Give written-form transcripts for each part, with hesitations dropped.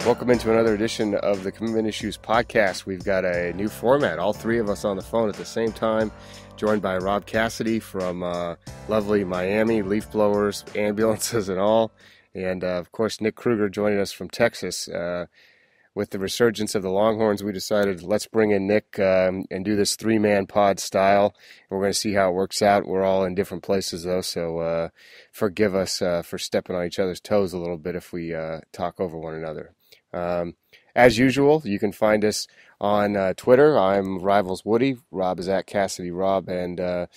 Welcome into another edition of the Commitment Issues podcast. We've got a new format, all three of us on the phone at the same time, joined by Rob Cassidy from lovely Miami, leaf blowers, ambulances and all, and of course Nick Kruger joining us from Texas. With the resurgence of the Longhorns, we decided let's bring in Nick and do this three-man pod style. We're going to see how it works out. We're all in different places, though, so forgive us for stepping on each other's toes a little bit if we talk over one another. As usual, you can find us on Twitter. I'm Rivals Woody. Rob is at Cassidy Rob, and No,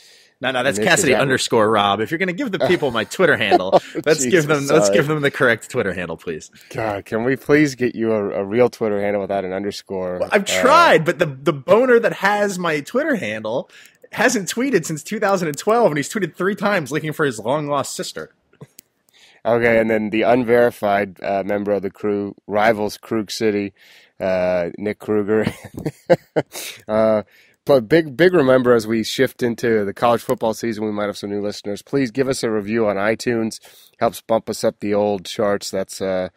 that's Nick Cassidy _ Rob. If you're going to give the people my Twitter handle, let's give them the correct Twitter handle, please. God, can we please get you a real Twitter handle without an underscore? Well, I've tried, but the boner that has my Twitter handle hasn't tweeted since 2012, and he's tweeted 3 times looking for his long-lost sister. Okay, and then the unverified member of the crew, Rivals Krug City, Nick Kruger. But big remember, as we shift into the college football season, we might have some new listeners. Please give us a review on iTunes. Helps bump us up the old charts. That's how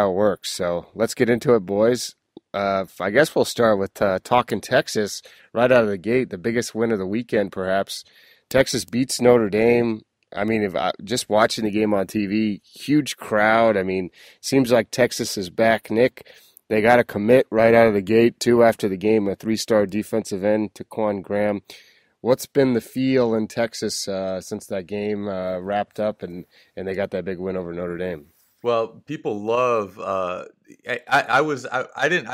it works. So let's get into it, boys. I guess we'll start with talking Texas right out of the gate. The biggest win of the weekend, perhaps. Texas beats Notre Dame. I mean, just watching the game on TV, huge crowd. I mean, seems like Texas is back. Nick, they got to commit right out of the gate, too, after the game, a 3-star defensive end, Taquan Graham. What's been the feel in Texas since that game wrapped up and they got that big win over Notre Dame? Well, people love. I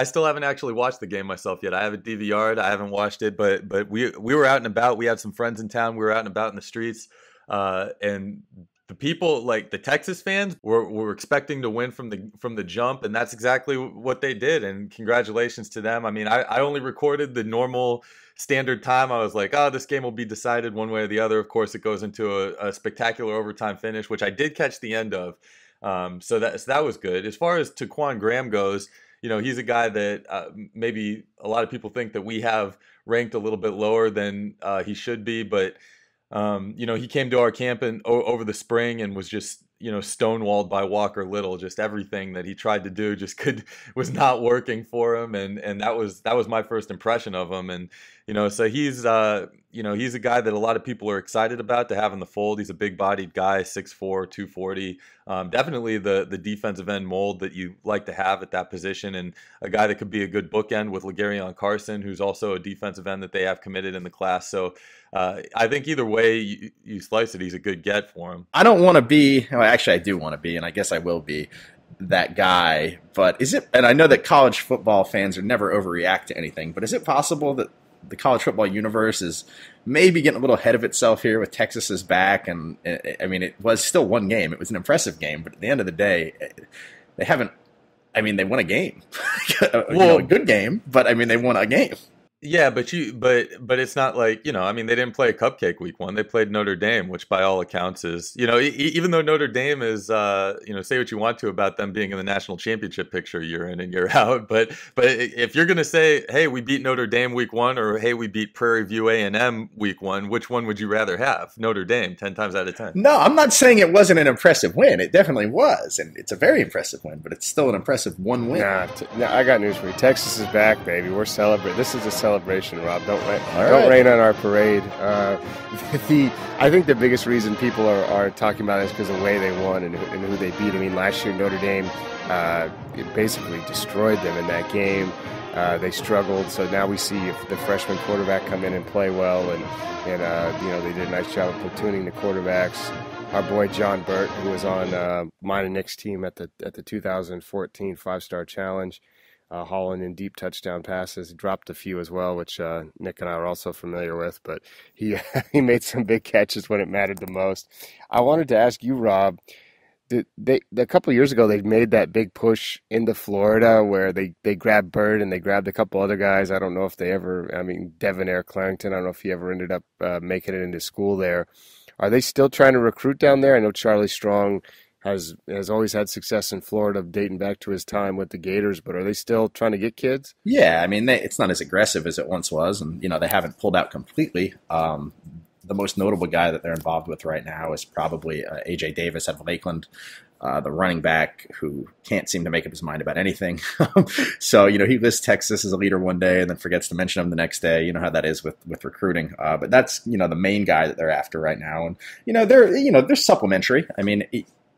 still haven't actually watched the game myself yet. I have it DVR'd. I haven't watched it, but we were out and about. We had some friends in town. We were out and about in the streets. And the people, like the Texas fans, were expecting to win from the jump, and that's exactly what they did. And congratulations to them. I mean, I only recorded the normal standard time. I was like, oh, this game will be decided one way or the other. Of course, it goes into a spectacular overtime finish, which I did catch the end of. So that was good. As far as Taquan Graham goes, you know, he's a guy that maybe a lot of people think that we have ranked a little bit lower than he should be, but you know, he came to our camp over the spring and was just, you know, stonewalled by Walker Little. Just everything that he tried to do was not working for him, and that was my first impression of him. And you know, so he's he's a guy that a lot of people are excited about to have in the fold. He's a big-bodied guy, 6'4", 240. Definitely the defensive end mold that you like to have at that position, and a guy that could be a good bookend with LeGaryon Carson, who's also a defensive end that they have committed in the class. So I think either way you slice it, he's a good get for him. I don't want to be, well, actually I do want to be, and I guess I will be that guy, but is it, and I know that college football fans are never overreact to anything, but is it possible that the college football universe is maybe getting a little ahead of itself here with Texas's back? And I mean, it was still one game. It was an impressive game, but at the end of the day, they haven't, I mean, they won a game, a good game, but I mean, they won a game. Yeah, but it's not like, you know, I mean, they didn't play a cupcake week 1. They played Notre Dame, which by all accounts is, you know, even though Notre Dame is, you know, say what you want to about them being in the national championship picture year in and year out. But if you're going to say, hey, we beat Notre Dame week 1, or hey, we beat Prairie View A&M week 1, which one would you rather have? Notre Dame 10 times out of 10. No, I'm not saying it wasn't an impressive win. It definitely was. And it's a very impressive win, but it's still an impressive one win. Nah, I got news for you. Texas is back, baby. We're celebrating. This is a celebration, Rob. Don't rain on our parade. I think the biggest reason people are talking about it is because of the way they won and who they beat. I mean, last year Notre Dame basically destroyed them in that game. They struggled, so now we see if the freshman quarterback come in and play well, and you know, they did a nice job of platooning the quarterbacks. Our boy John Burt, who was on mine and Nick's team at the 2014 5-Star Challenge, hauling in deep touchdown passes. He dropped a few as well, which Nick and I are also familiar with, but he made some big catches when it mattered the most. I wanted to ask you, Rob, a couple of years ago, they made that big push into Florida where they grabbed Bird and they grabbed a couple other guys. I don't know if they ever, I mean, Devonair Clarington, I don't know if he ever ended up making it into school there. Are they still trying to recruit down there? I know Charlie Strong has always had success in Florida dating back to his time with the Gators, but are they still trying to get kids? Yeah, I mean, it's not as aggressive as it once was, and, you know, they haven't pulled out completely. The most notable guy that they're involved with right now is probably A.J. Davis at Lakeland. the running back who can't seem to make up his mind about anything. So, he lists Texas as a leader one day and then forgets to mention him the next day. You know how that is with recruiting. But that's, the main guy that they're after right now. And, they're supplementary. I mean,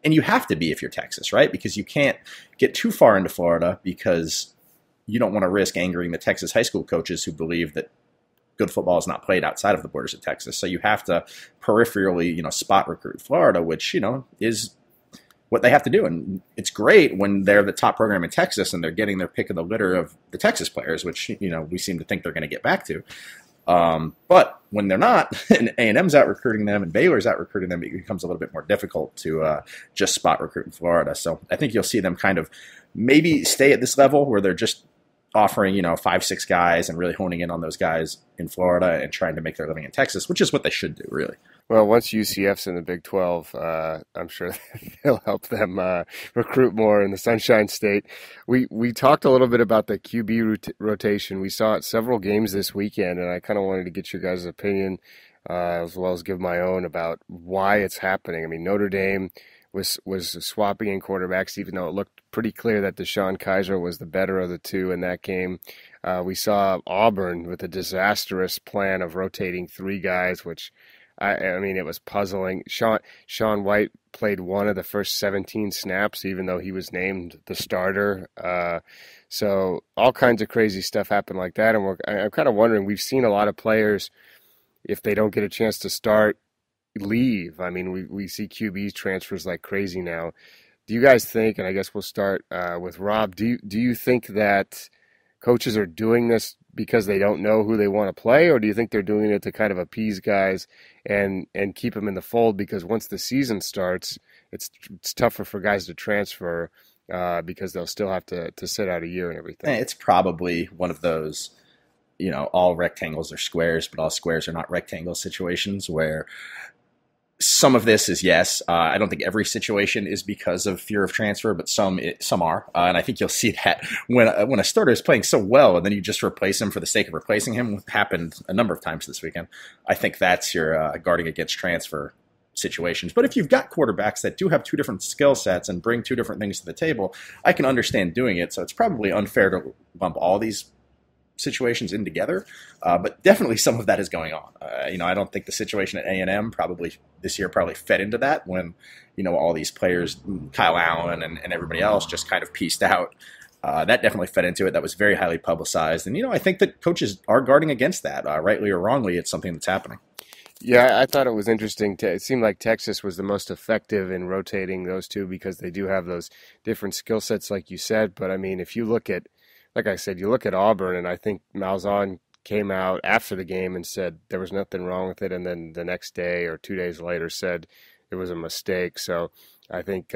and you have to be if you're Texas, right? Because you can't get too far into Florida because you don't want to risk angering the Texas high school coaches who believe that good football is not played outside of the borders of Texas. So you have to peripherally, spot recruit Florida, which, is what they have to do. And it's great when they're the top program in Texas and they're getting their pick of the litter of the Texas players, which, we seem to think they're going to get back to. But when they're not, and A&M's out recruiting them and Baylor's out recruiting them, it becomes a little bit more difficult to just spot recruit in Florida. So I think you'll see them kind of maybe stay at this level where they're just offering, 5-6 guys and really honing in on those guys in Florida and trying to make their living in Texas, which is what they should do, really. Well, once UCF's in the Big 12, I'm sure they'll help them recruit more in the Sunshine State. We talked a little bit about the QB rotation. We saw it several games this weekend, and I kind of wanted to get your guys' opinion as well as give my own about why it's happening. I mean, Notre Dame was swapping in quarterbacks, even though it looked pretty clear that Deshaun Kaiser was the better of the two in that game. We saw Auburn with a disastrous plan of rotating 3 guys, which I mean, it was puzzling. Sean White played one of the first 17 snaps, even though he was named the starter. So all kinds of crazy stuff happened like that. And I'm kind of wondering, we've seen a lot of players, if they don't get a chance to start, leave. I mean, we see QB transfers like crazy now. Do you guys think, and I guess we'll start with Rob, do you think that coaches are doing this because they don't know who they want to play, or do you think they're doing it to kind of appease guys and keep them in the fold? Because once the season starts, it's tougher for guys to transfer because they'll still have to sit out a year and everything. It's probably one of those, all rectangles are squares, but all squares are not rectangles situations where some of this is yes. I don't think every situation is because of fear of transfer, but some are. And I think you'll see that when a starter is playing so well and then you just replace him for the sake of replacing him, what happened a number of times this weekend. I think that's your guarding against transfer situations. But if you've got quarterbacks that do have 2 different skill sets and bring 2 different things to the table, I can understand doing it. So it's probably unfair to lump all these situations in together, but definitely some of that is going on. I don't think the situation at A&M probably this year fed into that when, all these players, Kyle Allen and everybody else just kind of pieced out. That definitely fed into it. That was very highly publicized. And, I think that coaches are guarding against that, rightly or wrongly. It's something that's happening. Yeah, I thought it was interesting. It seemed like Texas was the most effective in rotating those 2 because they do have those different skill sets, like you said. But, I mean, if you look at, like I said, you look at Auburn, and I think Malzahn came out after the game and said there was nothing wrong with it, and then the next day or 2 days later said it was a mistake. So I think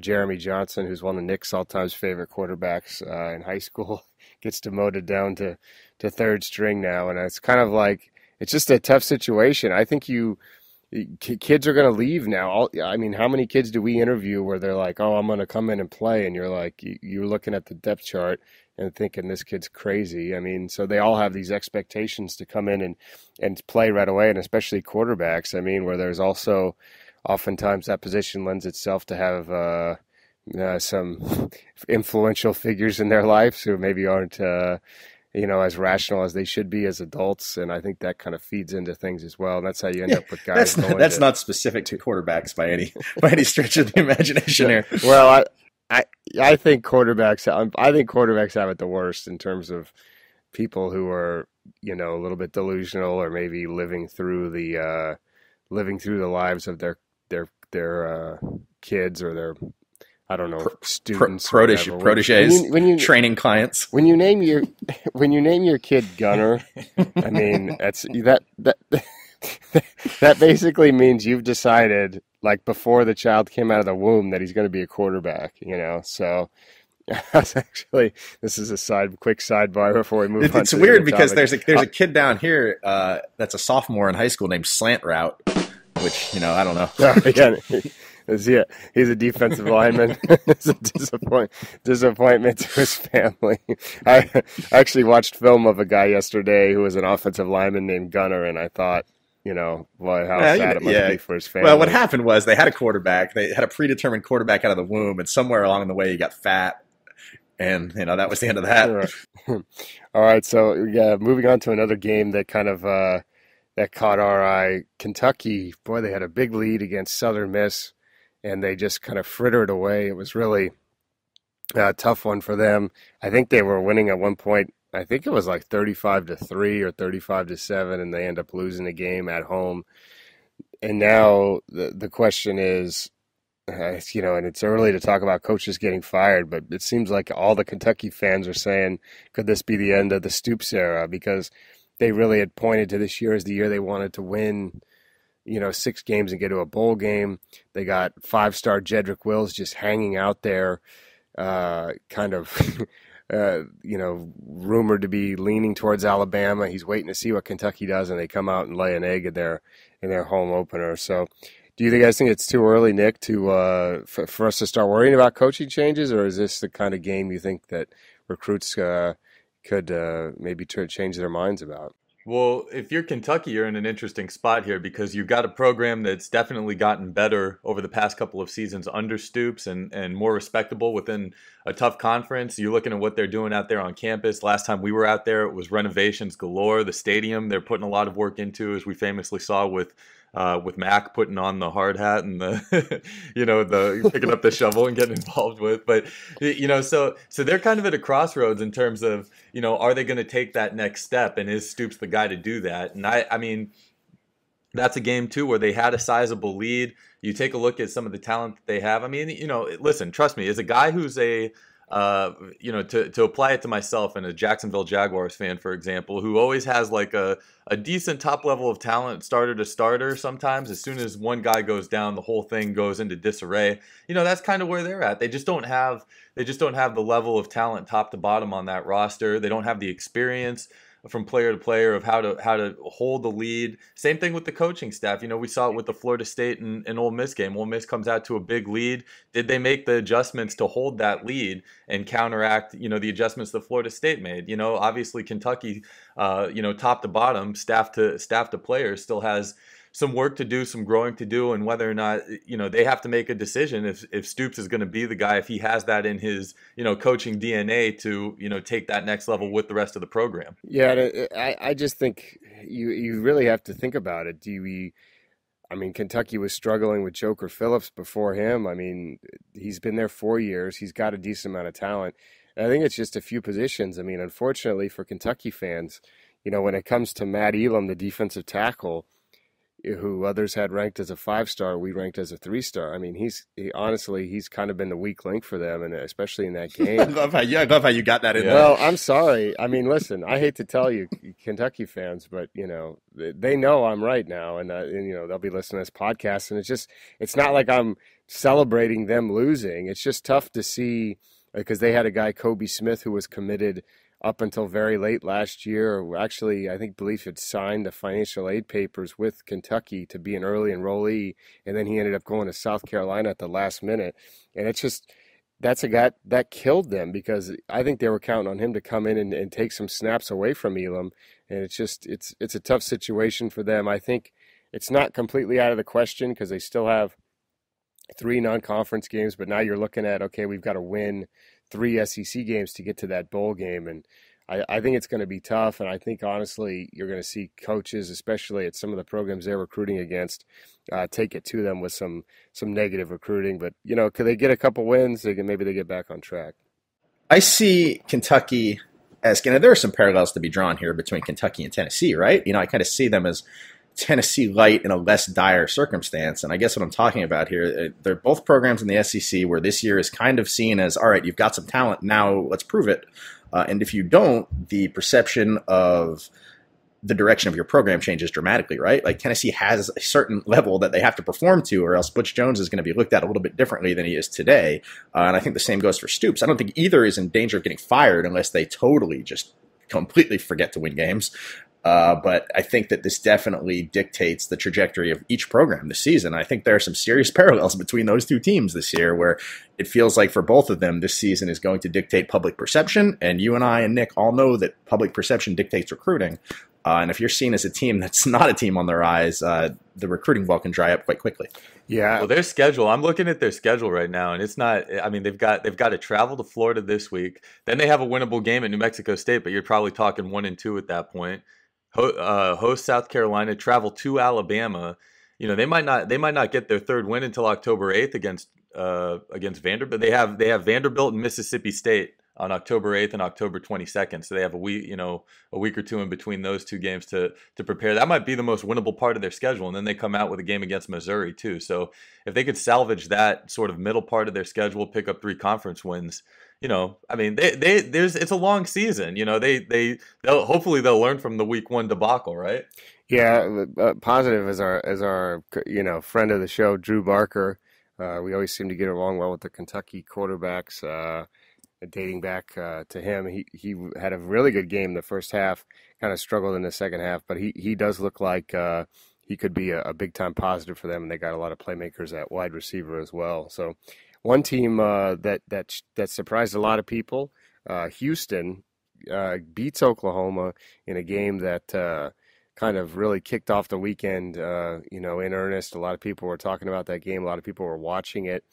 Jeremy Johnson, who's one of Nick's all-time favorite quarterbacks in high school, gets demoted down to 3rd string now, and it's kind of like it's just a tough situation. I think kids are going to leave now. I mean, how many kids do we interview where they're like, oh, I'm going to come in and play, and you're like, you're looking at the depth chart and thinking this kid's crazy. I mean, so they all have these expectations to come in and play right away, and especially quarterbacks. I mean, where there's also oftentimes that position lends itself to have some influential figures in their lives who maybe aren't as rational as they should be as adults, and I think that kind of feeds into things as well. And that's how you end up with guys. That's not specific to quarterbacks by any stretch of the imagination here. Well, I think quarterbacks have it the worst in terms of people who are a little bit delusional or maybe living through the lives of their kids or their students, proteges, when you training clients. When you name your kid Gunner, I mean that basically means you've decided, like before the child came out of the womb, that he's going to be a quarterback. So actually, this is a quick sidebar before we move on. It's weird because there's a kid down here that's a sophomore in high school named Slant Route, which I don't know. Again. He's a defensive lineman. It's a disappointment to his family. I actually watched film of a guy yesterday who was an offensive lineman named Gunner, and I thought, how sad it must be for his family. Well, what happened was they had a quarterback. They had a predetermined quarterback out of the womb, and somewhere along the way he got fat. And, that was the end of that. Right. All right, so moving on to another game that kind of that caught our eye. Kentucky, boy, they had a big lead against Southern Miss, and they just kind of frittered away. It was really a tough one for them. I think they were winning at one point. I think it was like 35-3 or 35-7, and they end up losing the game at home. And now the question is, and it's early to talk about coaches getting fired, but it seems like all the Kentucky fans are saying, could this be the end of the Stoops era? Because they really had pointed to this year as the year they wanted to win, 6 games and get to a bowl game. They got 5-star Jedrick Wills just hanging out there, kind of, rumored to be leaning towards Alabama. He's waiting to see what Kentucky does, and they come out and lay an egg in their home opener. So, do you guys think it's too early, Nick, to for us to start worrying about coaching changes, or is this the kind of game you think that recruits could maybe change their minds about? Well, if you're Kentucky, you're in an interesting spot here because you've got a program that's definitely gotten better over the past couple of seasons under Stoops and more respectable within a tough conference. You're looking at what they're doing out there on campus. Last time we were out there, it was renovations galore. The stadium they're putting a lot of work into, as we famously saw with Mac putting on the hard hat and the, the picking up the shovel and getting involved with. But, so they're kind of at a crossroads in terms of, are they going to take that next step? And is Stoops the guy to do that? And I mean, that's a game too where they had a sizable lead. You take a look at some of the talent that they have. I mean, listen, trust me, as a guy who's to apply it to myself and a Jacksonville Jaguars fan, for example, who always has like a decent top level of talent, starter to starter. Sometimes as soon as one guy goes down, the whole thing goes into disarray. That's kind of where they're at. They just don't have the level of talent top to bottom on that roster. They don't have the experience from player to player of how to hold the lead. Same thing with the coaching staff. We saw it with the Florida State and Ole Miss game. Ole Miss comes out to a big lead. Did they make the adjustments to hold that lead and counteract, the adjustments that Florida State made? Obviously Kentucky, top to bottom, staff to players still has some work to do, some growing to do, and whether or not, they have to make a decision if Stoops is going to be the guy, if he has that in his, coaching DNA to, take that next level with the rest of the program. Yeah, I just think you really have to think about it. Kentucky was struggling with Joker Phillips before him. I mean, he's been there 4 years. He's got a decent amount of talent. And I think it's just a few positions. I mean, unfortunately for Kentucky fans, when it comes to Matt Elam, the defensive tackle, who others had ranked as a 5-star, we ranked as a 3-star. I mean, he's kind of been the weak link for them, and especially in that game. I love how you got that in there. Well, I'm sorry. I mean, listen, I hate to tell you, Kentucky fans, but they know I'm right now, and they'll be listening to this podcast, and it's not like I'm celebrating them losing. It's just tough to see because they had a guy, Kobe Smith, who was committed up until very late last year. Actually, believe had signed the financial aid papers with Kentucky to be an early enrollee, and then he ended up going to South Carolina at the last minute. And that's a guy that killed them because I think they were counting on him to come in and take some snaps away from Elam. And it's a tough situation for them. I think it's not completely out of the question because they still have 3 non-conference games, but now you're looking at, okay, we've got to win 3 SEC games to get to that bowl game. And I think it's going to be tough. And I think, honestly, you're going to see coaches, especially at some of the programs they're recruiting against, take it to them with some negative recruiting. But, could they get a couple wins? Maybe they get back on track. I see Kentucky as, there are some parallels to be drawn here between Kentucky and Tennessee, right? I kind of see them as Tennessee light in a less dire circumstance. And I guess what I'm talking about here, they're both programs in the SEC where this year is kind of seen as, all right, you've got some talent, now let's prove it. And if you don't, the perception of the direction of your program changes dramatically, right? Like Tennessee has a certain level that they have to perform to, or else Butch Jones is going to be looked at a little bit differently than he is today. And I think the same goes for Stoops. I don't think either is in danger of getting fired unless they totally just completely forget to win games. But I think that this definitely dictates the trajectory of each program this season. I think there are some serious parallels between those two teams this year, where it feels like for both of them, this season is going to dictate public perception. And you and I and Nick all know that public perception dictates recruiting. And if you're seen as a team that's not a team on the rise, the recruiting well can dry up quite quickly. Yeah. Well, their schedule, I'm looking at their schedule right now, and it's not, I mean, they've got to travel to Florida this week. Then they have a winnable game at New Mexico State, but you're probably talking 1-2 at that point. Host South Carolina, travel to Alabama. You know, they might not get their third win until October 8th against Vanderbilt. They have Vanderbilt and Mississippi State on October 8th and October 22nd. So they have a week or two in between those two games to prepare. That might be the most winnable part of their schedule. And then they come out with a game against Missouri too. So if they could salvage that sort of middle part of their schedule, pick up 3 conference wins, you know, I mean, it's a long season. You know, they'll hopefully learn from the week 1 debacle, right? Yeah, positive as our friend of the show, Drew Barker. We always seem to get along well with the Kentucky quarterbacks. Dating back to him, he had a really good game the first half, kind of struggled in the second half, but he does look like he could be a big time positive for them, and they got a lot of playmakers at wide receiver as well. So one team that surprised a lot of people, Houston, beats Oklahoma in a game that kind of really kicked off the weekend, in earnest. A lot of people were talking about that game. A lot of people were watching it.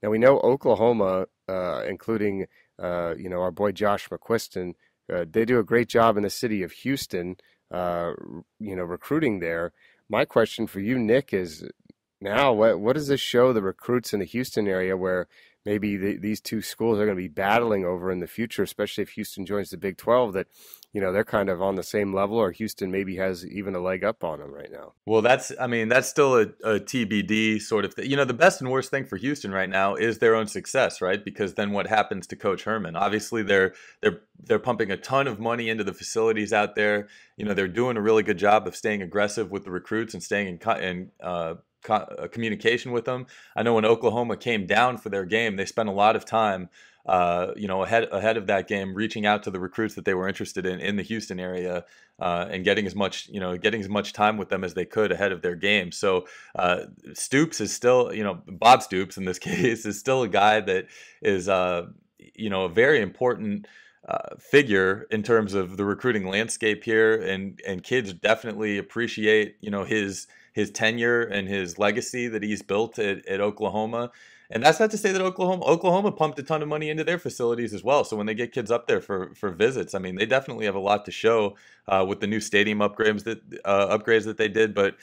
Now we know Oklahoma, including our boy Josh McQuiston, they do a great job in the city of Houston, recruiting there. My question for you, Nick, is now what does this show the recruits in the Houston area, where maybe these two schools are going to be battling over in the future, especially if Houston joins the Big 12, that they're kind of on the same level, or Houston maybe has even a leg up on them right now? Well, that's still a TBD sort of thing. You know, the best and worst thing for Houston right now is their own success, right? Because then what happens to Coach Herman? Obviously, they're pumping a ton of money into the facilities out there. You know, they're doing a really good job of staying aggressive with the recruits and staying in communication with them. I know when Oklahoma came down for their game, they spent a lot of time ahead of that game, reaching out to the recruits that they were interested in the Houston area, and getting as much time with them as they could ahead of their game. So Stoops is still, Bob Stoops in this case, is still a guy that is, a very important figure in terms of the recruiting landscape here, and kids definitely appreciate, his tenure and his legacy that he's built at Oklahoma. And that's not to say that Oklahoma pumped a ton of money into their facilities as well. So when they get kids up there for visits, I mean, they definitely have a lot to show with the new stadium upgrades that they did. But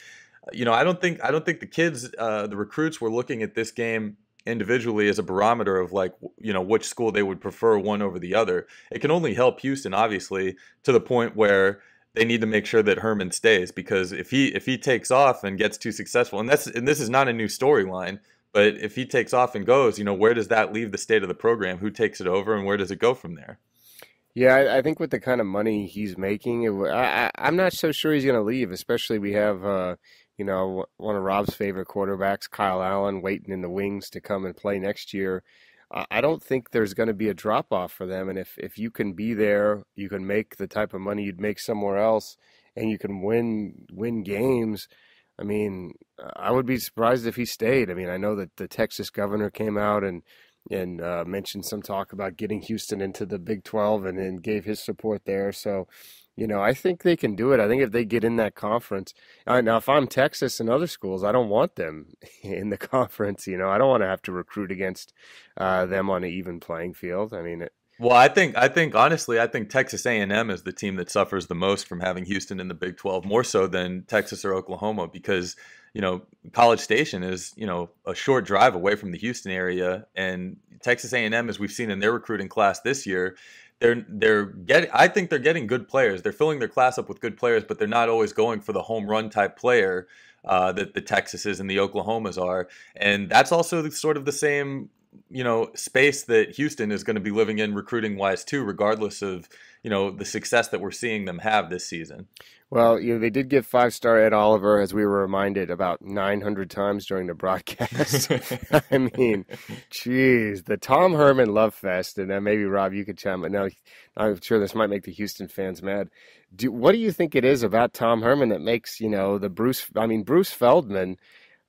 I don't think the kids, the recruits, were looking at this game individually as a barometer of which school they would prefer one over the other. It can only help Houston, obviously, to the point where they need to make sure that Herman stays, because if he takes off and gets too successful, and this is not a new storyline, but if he takes off and goes, where does that leave the state of the program? Who takes it over, and where does it go from there? Yeah, I think with the kind of money he's making, I'm not so sure he's going to leave. Especially we have, one of Rob's favorite quarterbacks, Kyle Allen, waiting in the wings to come and play next year. I don't think there's going to be a drop off for them. And if you can be there, you can make the type of money you'd make somewhere else, and you can win games. I mean, I would be surprised if he stayed. I mean, I know that the Texas governor came out and mentioned some talk about getting Houston into the Big 12 and gave his support there. So, I think they can do it. I think if they get in that conference. Now, if I'm Texas and other schools, I don't want them in the conference. I don't want to have to recruit against them on an even playing field. I mean, well, I think honestly, Texas A&M is the team that suffers the most from having Houston in the Big 12, more so than Texas or Oklahoma, because College Station is a short drive away from the Houston area, and Texas A&M, as we've seen in their recruiting class this year, I think they're getting good players. They're filling their class up with good players, but they're not always going for the home run type player that the Texases and the Oklahomas are, and that's also sort of the same space that Houston is going to be living in recruiting wise too, regardless of the success that we're seeing them have this season. Well, they did give 5-star Ed Oliver, as we were reminded, about 900 times during the broadcast. I mean, geez, the Tom Herman Love Fest, and then maybe, Rob, you could chime in. Now, I'm sure this might make the Houston fans mad. What do you think it is about Tom Herman that makes, Bruce Feldman,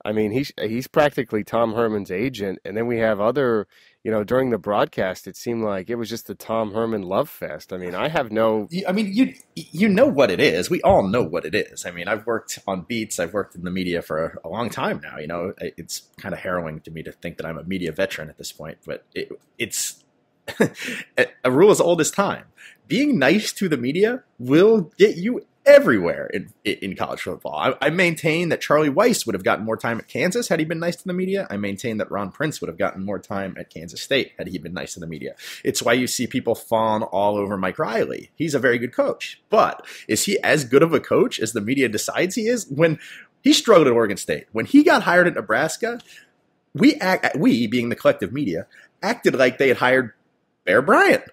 he's practically Tom Herman's agent, and then we have other, during the broadcast, it seemed like it was just the Tom Herman love fest. I have no... you know what it is. We all know what it is. I've worked on beats. I've worked in the media for a long time now. It's kind of harrowing to me to think that I'm a media veteran at this point, but it's a rule as old as time. Being nice to the media will get you everywhere in college football. I maintain that Charlie Weiss would have gotten more time at Kansas had he been nice to the media. I maintain that Ron Prince would have gotten more time at Kansas State had he been nice to the media. It's why you see people fawn all over Mike Riley. He's a very good coach, but is he as good of a coach as the media decides he is? When he struggled at Oregon State, when he got hired at Nebraska, we being the collective media, acted like they had hired Bear Bryant.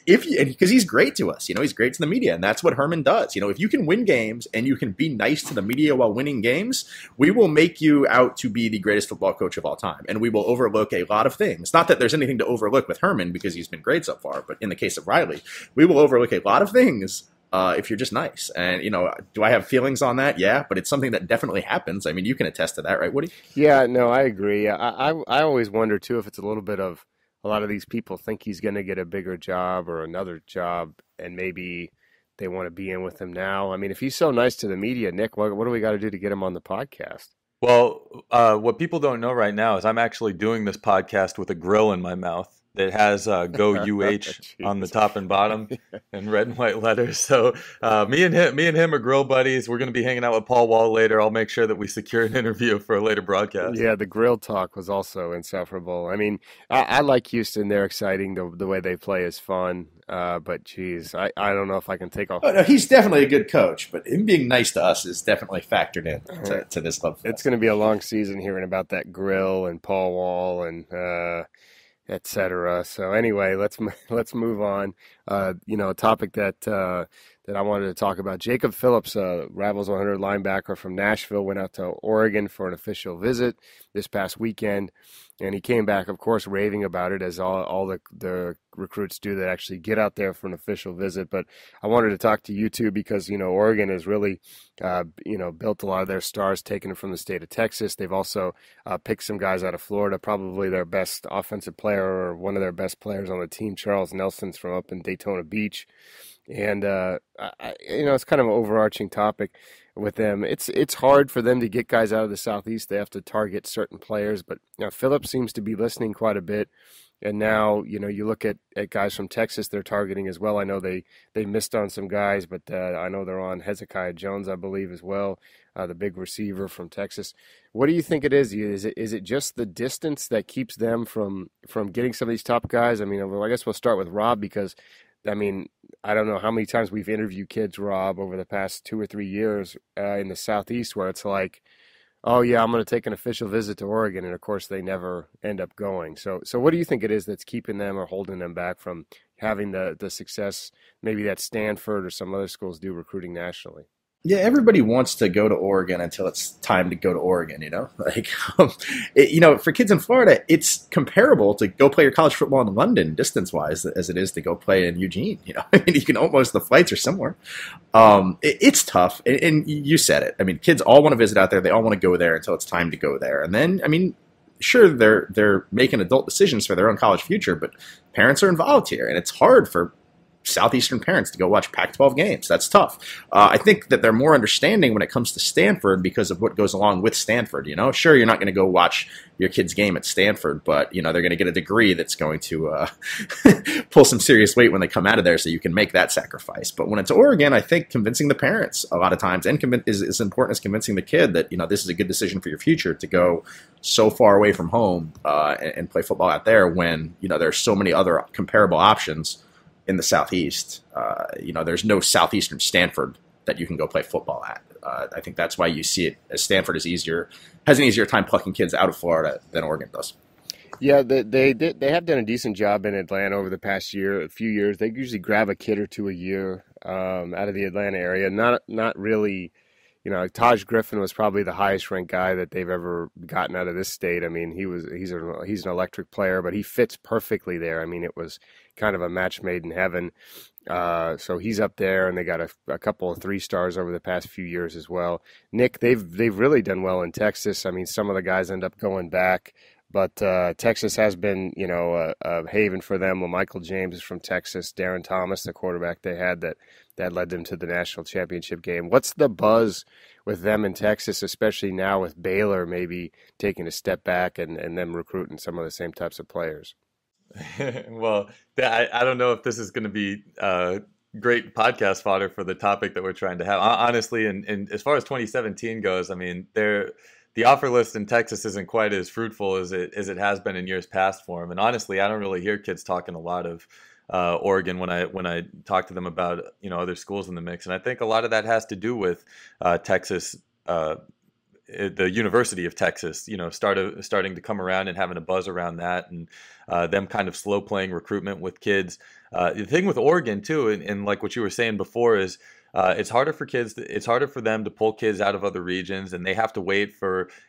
Because he's great to us, he's great to the media, and that's what Herman does. If you can win games and you can be nice to the media while winning games, we will make you out to be the greatest football coach of all time, and we will overlook a lot of things. Not that there's anything to overlook with Herman because he's been great so far, but in the case of Riley, we will overlook a lot of things if you're just nice. And, do I have feelings on that? Yeah, but it's something that definitely happens. You can attest to that, right, Woody? Yeah, no, I agree. I always wonder, too, if it's a little bit of a lot of these people think he's going to get a bigger job or another job, and maybe they want to be in with him now. If he's so nice to the media, Nick, what do we got to do to get him on the podcast? Well, what people don't know right now is I'm actually doing this podcast with a grill in my mouth that has Go UH on the top and bottom in red and white letters. So me and him are grill buddies. We're going to be hanging out with Paul Wall later. I'll make sure that we secure an interview for a later broadcast. Yeah, the grill talk was also insufferable. I like Houston. They're exciting. The way they play is fun. But geez, I don't know if I can take off. No, he's definitely a good coach, but him being nice to us is definitely factored in to this love fest. It's going to be a long season hearing about that grill and Paul Wall and etc. So anyway, let's move on. A topic that I wanted to talk about. Jacob Phillips, Ravels 100 linebacker from Nashville, went out to Oregon for an official visit this past weekend, and he came back, of course, raving about it, as all the recruits do that actually get out there for an official visit. But I wanted to talk to you two because, Oregon has really, built a lot of their stars taken from the state of Texas. They've also picked some guys out of Florida, probably their best offensive player or one of their best players on the team, Charles Nelson's from up in Daytona Beach. And, it's kind of an overarching topic with them. It's hard for them to get guys out of the Southeast. They have to target certain players, but Phillips seems to be listening quite a bit. And now, you look at guys from Texas they're targeting as well. I know they missed on some guys, but I know they're on Hezekiah Jones, I believe, as well, the big receiver from Texas. What do you think it is? Is it just the distance that keeps them from getting some of these top guys? I guess we'll start with Rob because, I don't know how many times we've interviewed kids, Rob, over the past 2 or 3 years in the Southeast where it's like, oh, yeah, I'm going to take an official visit to Oregon, and, of course, they never end up going. So what do you think it is that's keeping them or holding them back from having the success maybe that Stanford or some other schools do recruiting nationally? Yeah, everybody wants to go to Oregon until it's time to go to Oregon, for kids in Florida, it's comparable to go play your college football in London distance-wise as it is to go play in Eugene, You can almost, the flights are similar. It's tough, and you said it. Kids all want to visit out there. They all want to go there until it's time to go there. And then, sure, they're making adult decisions for their own college future, but parents are involved here, and it's hard for Southeastern parents to go watch Pac-12 games. That's tough. I think that they're more understanding when it comes to Stanford because of what goes along with Stanford. Sure, you're not going to go watch your kid's game at Stanford, but they're going to get a degree that's going to pull some serious weight when they come out of there, so you can make that sacrifice. But when it's Oregon, I think convincing the parents a lot of times and is as important as convincing the kid that this is a good decision for your future to go so far away from home and play football out there when there's so many other comparable options in the Southeast. There's no Southeastern Stanford that you can go play football at. I think that's why you see it as Stanford has an easier time plucking kids out of Florida than Oregon does. Yeah, they have done a decent job in Atlanta over the past few years. They usually grab a kid or two a year out of the Atlanta area. Not really, Taj Griffin was probably the highest ranked guy that they've ever gotten out of this state. I mean, he's an electric player, but he fits perfectly there. I mean, it was kind of a match made in heaven. So he's up there, and they got a couple of 3 stars over the past few years as well. Nick, they've really done well in Texas. I mean, some of the guys end up going back. But Texas has been, a haven for them. Well, Michael James is from Texas. Darren Thomas, the quarterback they had that led them to the national championship game. What's the buzz with them in Texas, especially now with Baylor maybe taking a step back and them recruiting some of the same types of players? Well, I don't know if this is going to be great podcast fodder for the topic that we're trying to have. Honestly, and as far as 2017 goes, I mean, the offer list in Texas isn't quite as fruitful as it has been in years past for him. And honestly, I don't really hear kids talking a lot of Oregon when I talk to them about other schools in the mix. And I think a lot of that has to do with Texas, the University of Texas, starting to come around and having a buzz around that, and them kind of slow playing recruitment with kids. The thing with Oregon too, and like what you were saying before, is it's harder for them to pull kids out of other regions, and they have to wait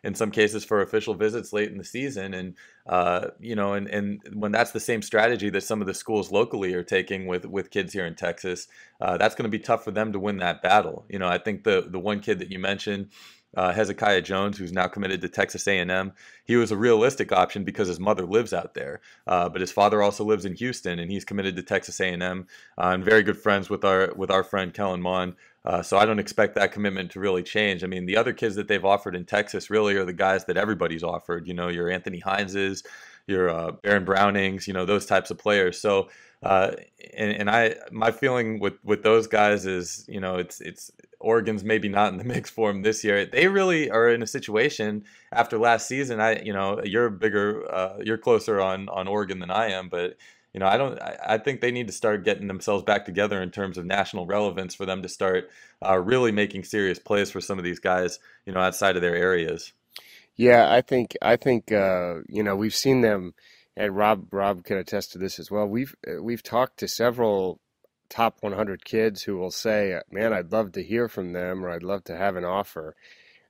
in some cases for official visits late in the season. And and when that's the same strategy that some of the schools locally are taking with kids here in Texas, that's going to be tough for them to win that battle. I think the one kid that you mentioned, Hezekiah Jones, who's now committed to Texas A&M. He was a realistic option because his mother lives out there, but his father also lives in Houston, and he's committed to Texas A&M, and very good friends with our friend Kellen Mond. So I don't expect that commitment to really change. I mean, the other kids that they've offered in Texas really are the guys that everybody's offered. Your Anthony Hineses, your Baron Brownings, those types of players. So my feeling with those guys is, it's Oregon's maybe not in the mix for them this year. They really are in a situation after last season. You're closer on Oregon than I am, but I think they need to start getting themselves back together in terms of national relevance for them to start really making serious plays for some of these guys, outside of their areas. Yeah, I think we've seen them, and Rob can attest to this as well. We've talked to several top 100 kids who will say, "Man, I'd love to hear from them, or I'd love to have an offer."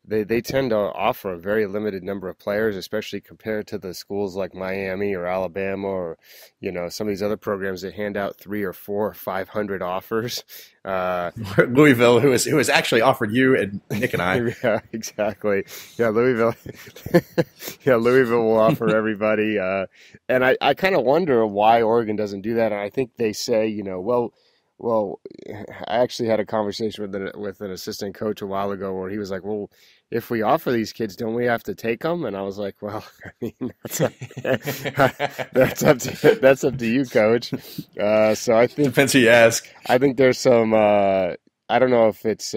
They tend to offer a very limited number of players, especially compared to the schools like Miami or Alabama or some of these other programs that hand out 300 or 400 or 500 offers. Louisville, who has actually offered you and Nick and I. Yeah, exactly. Yeah, Louisville. Yeah, Louisville will offer everybody, and I kind of wonder why Oregon doesn't do that. And I think they say, well, I actually had a conversation with an assistant coach a while ago where he was like, "Well, if we offer these kids, don't we have to take them?" And I was like, "Well, I mean, that's up to you, coach." So I think depends who you ask. I think there's some. I don't know if it's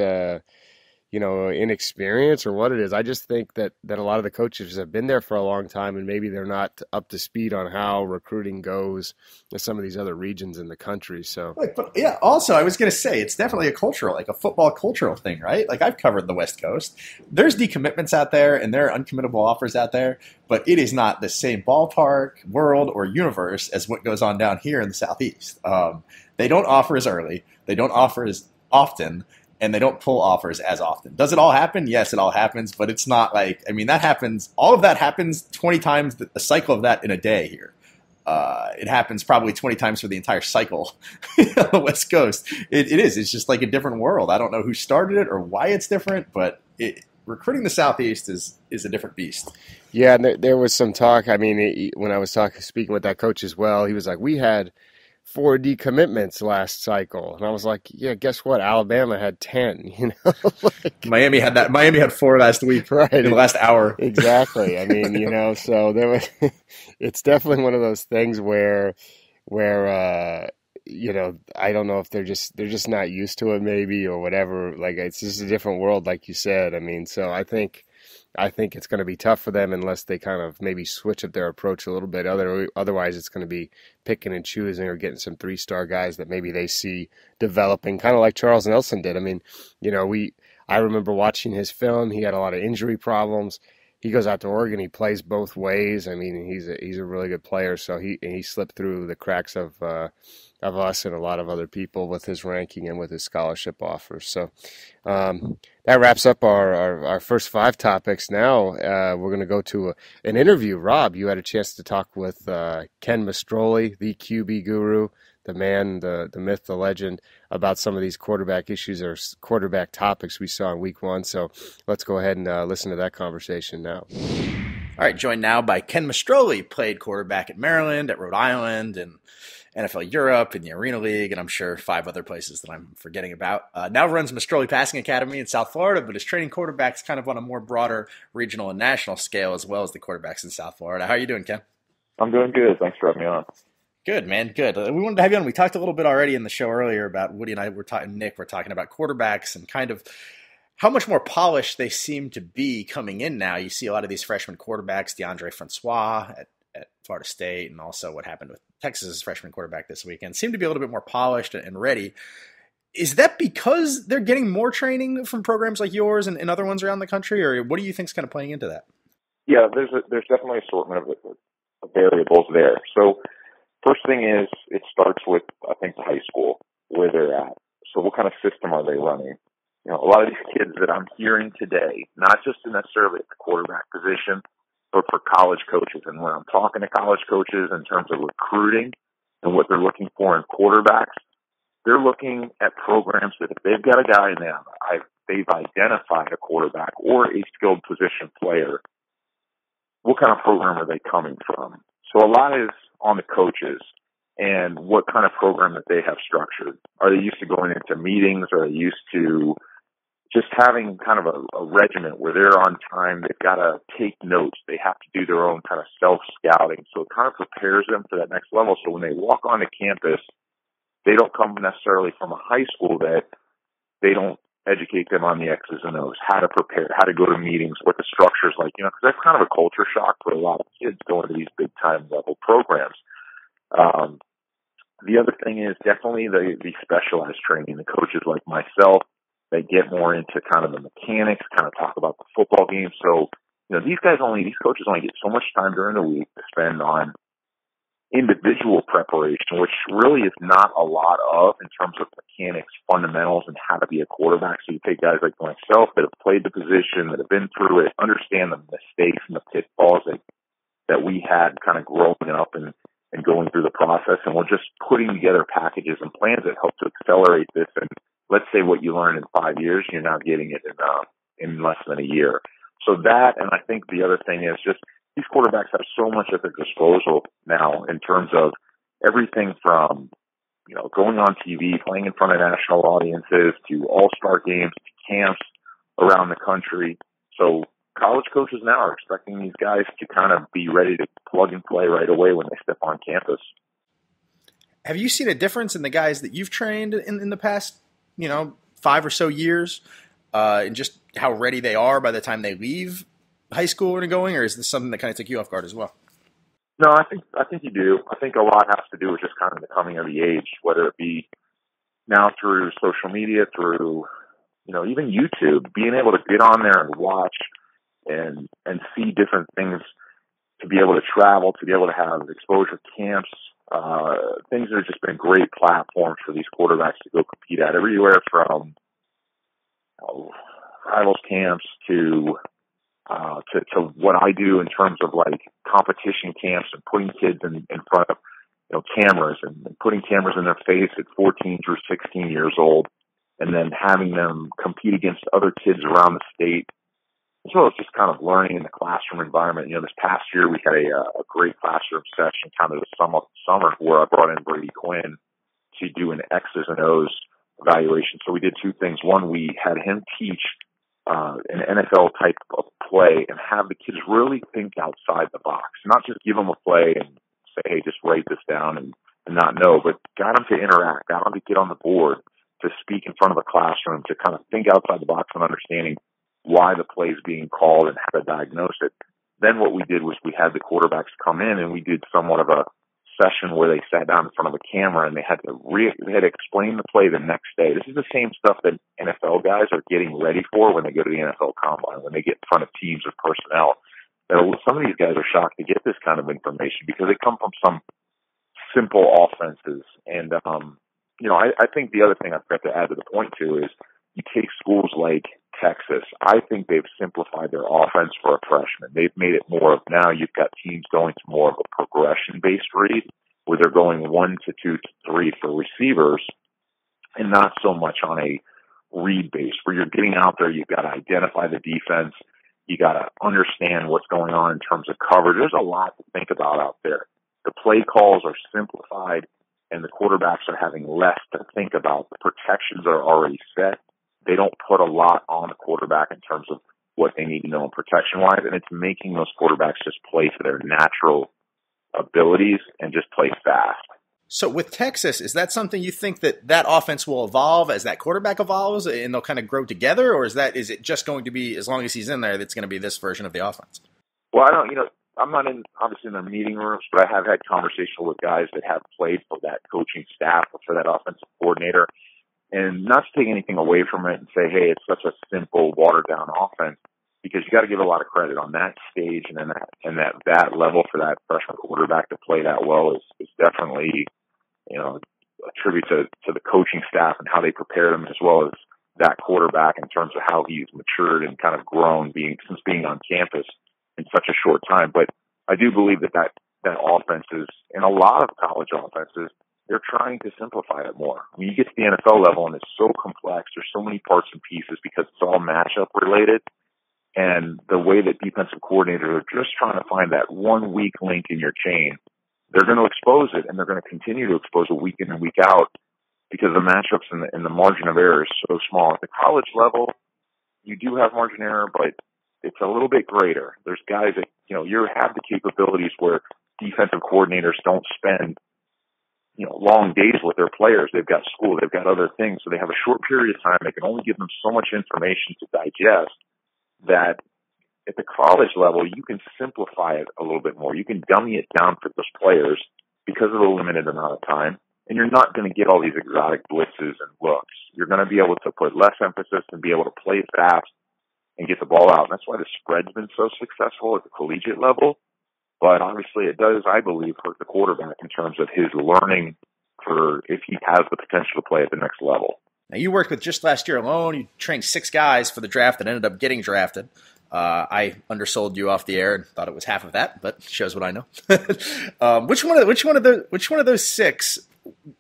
inexperience or what it is. I just think that a lot of the coaches have been there for a long time, and maybe they're not up to speed on how recruiting goes in some of these other regions in the country. So, but yeah, also I was going to say it's definitely a football cultural thing, right? Like, I've covered the West Coast. There's decommitments out there, and there are uncommittable offers out there, but it is not the same ballpark, world, or universe as what goes on down here in the Southeast. They don't offer as early. They don't offer as often. And they don't pull offers as often. Does it all happen? Yes, it all happens, but it's not like, that happens, all of that happens 20 times, the cycle of that in a day here. It happens probably 20 times for the entire cycle on the West Coast. It's just like a different world. I don't know who started it or why it's different, but recruiting the Southeast is a different beast. Yeah, and there was some talk. When I was speaking with that coach as well, he was like, we had 4 decommitments last cycle. And I was like, yeah, guess what? Alabama had 10, Miami had that. Miami had 4 last week, right? In the last hour. Exactly. So there was, it's definitely one of those things where I don't know if they're just not used to it maybe or whatever. Like, it's just a different world, like you said. So I think it's going to be tough for them unless they kind of maybe switch up their approach a little bit. Otherwise, it's going to be picking and choosing or getting some 3-star guys that maybe they see developing, kind of like Charles Nelson did. I remember watching his film. He had a lot of injury problems. he goes out to Oregon. He plays both ways. I mean, he's a really good player. So he slipped through the cracks of us and a lot of other people with his ranking and with his scholarship offers. So that wraps up our first 5 topics. Now we're going to go to an interview. Rob, you had a chance to talk with Ken Mastrole, the QB guru, the man, the myth, the legend, about some of these quarterback issues or quarterback topics we saw in week 1. So let's go ahead and listen to that conversation now. All right, joined now by Ken Mastrole, played quarterback at Maryland, at Rhode Island, and NFL Europe, in the Arena League, and I'm sure 5 other places that I'm forgetting about. Now runs Mastrole Passing Academy in South Florida, but is training quarterbacks kind of on a more broader regional and national scale, as well as the quarterbacks in South Florida. How are you doing, Ken? I'm doing good. Thanks for having me on. Good, man. Good. We wanted to have you on. We talked a little bit already in the show earlier about Woody and I were talking, Nick, we're talking about quarterbacks and kind of how much more polished they seem to be coming in now. You see a lot of these freshman quarterbacks, DeAndre Francois at Florida State, and also what happened with Texas's freshman quarterback this weekend, seem to be a little bit more polished and ready. Is that because they're getting more training from programs like yours and other ones around the country, or what do you think is kind of playing into that? Yeah, there's definitely an assortment of variables there. So first thing is it starts with, I think, the high school, where they're at. So what kind of system are they running? You know, a lot of these kids that I'm hearing today, not just necessarily at the quarterback position, but for college coaches. And when I'm talking to college coaches in terms of recruiting and what they're looking for in quarterbacks, they're looking at programs that if they've got a guy in there, they've identified a quarterback or a skilled position player, what kind of program are they coming from? So a lot is on the coaches and what kind of program that they have structured. Are they used to going into meetings? Are they used to just having kind of a regiment where they're on time? They've got to take notes. They have to do their own kind of self-scouting. So it kind of prepares them for that next level. So when they walk onto campus, they don't come necessarily from a high school that they don't educate them on the X's and O's, how to prepare, how to go to meetings, what the structure is like, you know, because that's kind of a culture shock for a lot of kids going to these big time level programs. The other thing is definitely the specialized training. The coaches like myself, they get more into kind of the mechanics, kind of talk about the football game. So, you know, these coaches only get so much time during the week to spend on individual preparation, which really is not a lot of in terms of mechanics, fundamentals, and how to be a quarterback. So you take guys like myself that have played the position, that have been through it, understand the mistakes and the pitfalls that we had kind of growing up and going through the process. And we're just putting together packages and plans that help to accelerate this. And let's say what you learn in 5 years, you're now getting it in less than a year. So that, and I think the other thing is just these quarterbacks have so much at their disposal now in terms of everything from, you know, going on TV, playing in front of national audiences, to all-star games, to camps around the country. So college coaches now are expecting these guys to kind of be ready to plug and play right away when they step on campus. Have you seen a difference in the guys that you've trained in the past, 5 or so years, and just how ready they are by the time they leave high school and going, or is this something that kind of took you off guard as well? No, I think you do. I think a lot has to do with just kind of the coming of the age, whether it be now through social media, through, even YouTube, being able to get on there and watch and see different things, to be able to travel, to be able to have exposure camps, things that have just been great platforms for these quarterbacks to go compete at, everywhere from rivals camps to what I do in terms of like competition camps and putting kids in front of cameras and putting cameras in their face at 14 through 16 years old, and then having them compete against other kids around the state, as well as just kind of learning in the classroom environment. This past year we had a great classroom session kind of this summer where I brought in Brady Quinn to do an X's and O's evaluation. So we did two things. One, we had him teach an NFL type of play and have the kids really think outside the box, not just give them a play and say, hey, just write this down and not know, but got them to interact, got them to get on the board, to speak in front of a classroom, to kind of think outside the box and understanding why the play is being called and how to diagnose it. Then what we did was we had the quarterbacks come in and we did somewhat of a session where they sat down in front of a camera and they had to explain the play the next day. This is the same stuff that NFL guys are getting ready for when they go to the NFL Combine, when they get in front of teams of personnel. some of these guys are shocked to get this kind of information because they come from some simple offenses. And, I think the other thing I've got to add to the point too is you take schools like Texas. I think they've simplified their offense for a freshman. They've made it more of now you've got teams going to more of a progression-based read where they're going 1 to 2 to 3 for receivers and not so much on a read base where you're getting out there. You've got to identify the defense. You got to understand what's going on in terms of coverage. There's a lot to think about out there. The play calls are simplified, and the quarterbacks are having less to think about. The protections are already set. They don't put a lot on the quarterback in terms of what they need to know protection-wise, and it's making those quarterbacks just play to their natural abilities and just play fast. So with Texas, is that something you think that offense will evolve as that quarterback evolves and they'll kind of grow together, or is it just going to be, as long as he's in there, that's going to be this version of the offense? Well, I'm not obviously in the meeting rooms, but I have had conversations with guys that have played for that coaching staff or for that offensive coordinator, and not to take anything away from it and say, hey, it's such a simple, watered-down offense, because you got to give a lot of credit on that stage and that level for that freshman quarterback to play that well is definitely, a tribute to the coaching staff and how they prepared him, as well as that quarterback in terms of how he's matured and kind of grown since being on campus in such a short time. But I do believe that offense is, in a lot of college offenses, they're trying to simplify it more. I mean, you get to the NFL level and it's so complex. There's so many parts and pieces because it's all matchup related. And the way that defensive coordinators are just trying to find that one weak link in your chain, they're going to expose it, and they're going to continue to expose it week in and week out because the matchups and the margin of error is so small. At the college level, you do have margin of error, but it's a little bit greater. There's guys that, you have the capabilities where defensive coordinators don't spend, long days with their players. They've got school, they've got other things, so they have a short period of time. They can only give them so much information to digest that at the college level, you can simplify it a little bit more. You can dummy it down for those players because of the limited amount of time, and you're not going to get all these exotic blitzes and looks. You're going to be able to put less emphasis and be able to play fast and get the ball out. And that's why the spread's been so successful at the collegiate level. But obviously it does, I believe, hurt the quarterback in terms of his learning for if he has the potential to play at the next level. Now, you worked with, just last year alone, you trained 6 guys for the draft that ended up getting drafted. I undersold you off the air and thought it was half of that, but shows what I know. Which one of those 6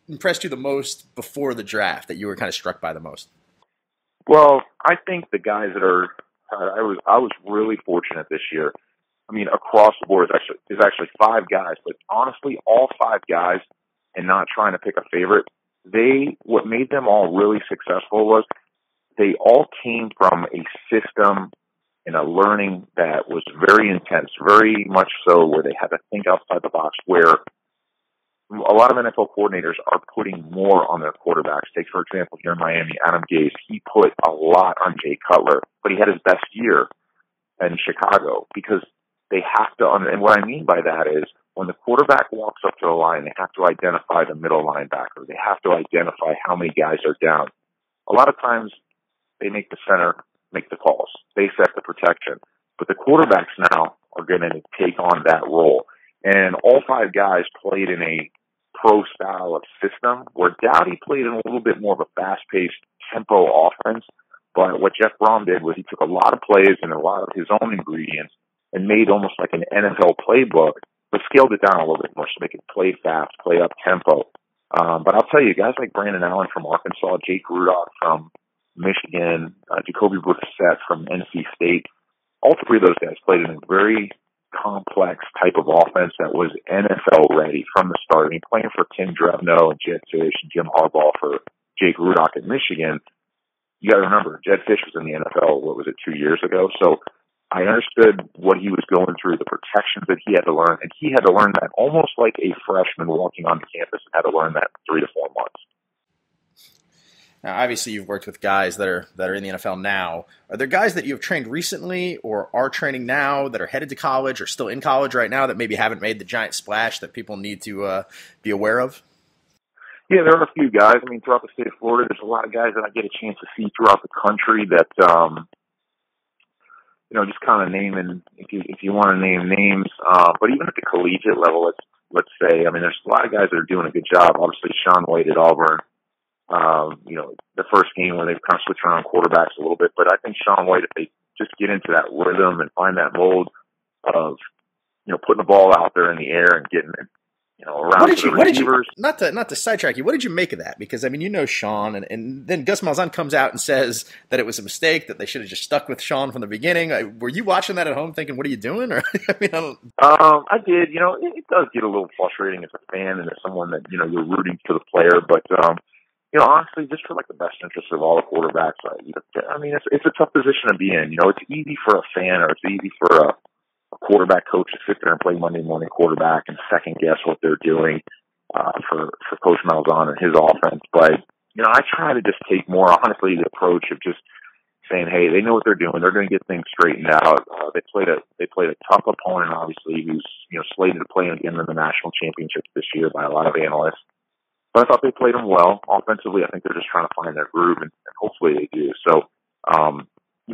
impressed you the most before the draft, that you were kind of struck by the most? Well, I think the guys that are, I was really fortunate this year. I mean, across the board is actually 5 guys, but honestly, all 5 guys, and not trying to pick a favorite, what made them all really successful was they all came from a system and a learning that was very intense, very much so where they had to think outside the box, where a lot of NFL coordinators are putting more on their quarterbacks. Take, for example, here in Miami, Adam Gase, he put a lot on Jay Cutler, but he had his best year in Chicago because they have to, and what I mean by that is when the quarterback walks up to the line, they have to identify the middle linebacker. They have to identify how many guys are down. A lot of times they make the center make the calls. They set the protection. But the quarterbacks now are going to take on that role. And all 5 guys played in a pro style of system where Dowdy played in a little bit more of a fast-paced tempo offense. But what Jeff Brom did was he took a lot of plays and a lot of his own ingredients and made almost like an NFL playbook, but scaled it down a little bit more so they could play fast, play up tempo. But I'll tell you, guys like Brandon Allen from Arkansas, Jake Rudock from Michigan, Jacoby Brissett from NC State, all 3 of those guys played in a very complex type of offense that was NFL ready from the start. I mean, playing for Tim Drevno and Jed Fish and Jim Harbaugh for Jake Rudock at Michigan, you got to remember, Jed Fish was in the NFL, 2 years ago? So I understood what he was going through, the protections that he had to learn, and he had to learn that almost like a freshman walking onto campus and had to learn that in 3 to 4 months. Now, obviously, you've worked with guys that are in the NFL now. Are there guys that you've trained recently or are training now that are headed to college or still in college right now that maybe haven't made the giant splash that people need to be aware of? Yeah, there are a few guys. I mean, throughout the state of Florida, there's a lot of guys that I get a chance to see throughout the country that, just kind of naming, if you want to name names, but even at the collegiate level, let's say, I mean, there's a lot of guys that are doing a good job. Obviously, Sean Wade at Auburn, the first game where they've kind of switched around quarterbacks a little bit, but I think Sean Wade, if they just get into that rhythm and find that mold of, putting the ball out there in the air and getting it, around the receivers. Not to sidetrack you, what did you make of that? Because, I mean, Sean, and then Gus Malzahn comes out and says that it was a mistake, that they should have just stuck with Sean from the beginning. Were you watching that at home thinking, what are you doing? Or, I mean, I don't... I did. It does get a little frustrating as a fan and as someone that, you're rooting for the player. But, honestly, just for, the best interest of all the quarterbacks, I mean, it's a tough position to be in. It's easy for a fan or it's easy for a quarterback coach to sit there and play Monday morning quarterback and second guess what they're doing for Coach Malzahn and his offense. But, I try to just take more, honestly, the approach of just saying, hey, they know what they're doing. They're going to get things straightened out. They played a tough opponent, obviously, who's, slated to play again in the national championships this year by a lot of analysts. But I thought they played them well. Offensively, I think they're just trying to find their groove, and hopefully they do. So,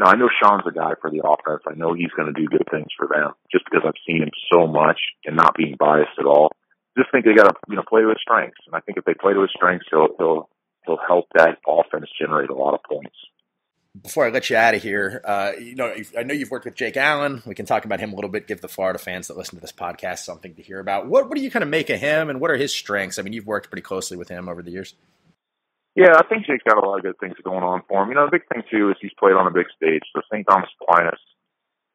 I know Sean's a guy for the offense. I know he's going to do good things for them just because I've seen him so much and not being biased at all. Just think they got to, play to his strengths. And I think if they play to his strengths, he'll help that offense generate a lot of points. Before I let you out of here, I know you've worked with Jake Allen. We can talk about him a little bit, give the Florida fans that listen to this podcast something to hear about. What do you kind of make of him, and what are his strengths? I mean, you've worked pretty closely with him over the years. Yeah, I think Jake's got a lot of good things going on for him. The big thing, too, is he's played on a big stage. So St. Thomas Aquinas,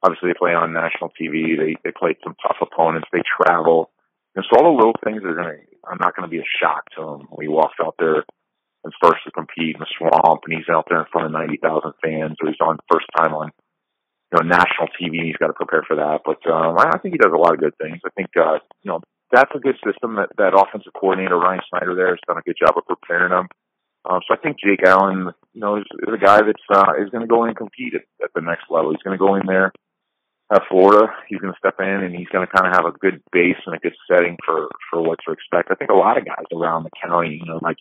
obviously they play on national TV. They played some tough opponents. They travel. And so all the little things are not going to be a shock to him when he walks out there and starts to compete in the swamp, and he's out there in front of 90,000 fans, or he's on first time on national TV, and he's got to prepare for that. But I think he does a lot of good things. I think, that's a good system. That offensive coordinator, Ryan Snyder, there has done a good job of preparing him. So I think Jake Allen, is a guy that's is going to go in and compete at the next level. He's going to go in there at Florida. He's going to step in, and he's going to kind of have a good base and a good setting for what to expect. I think a lot of guys around the county, like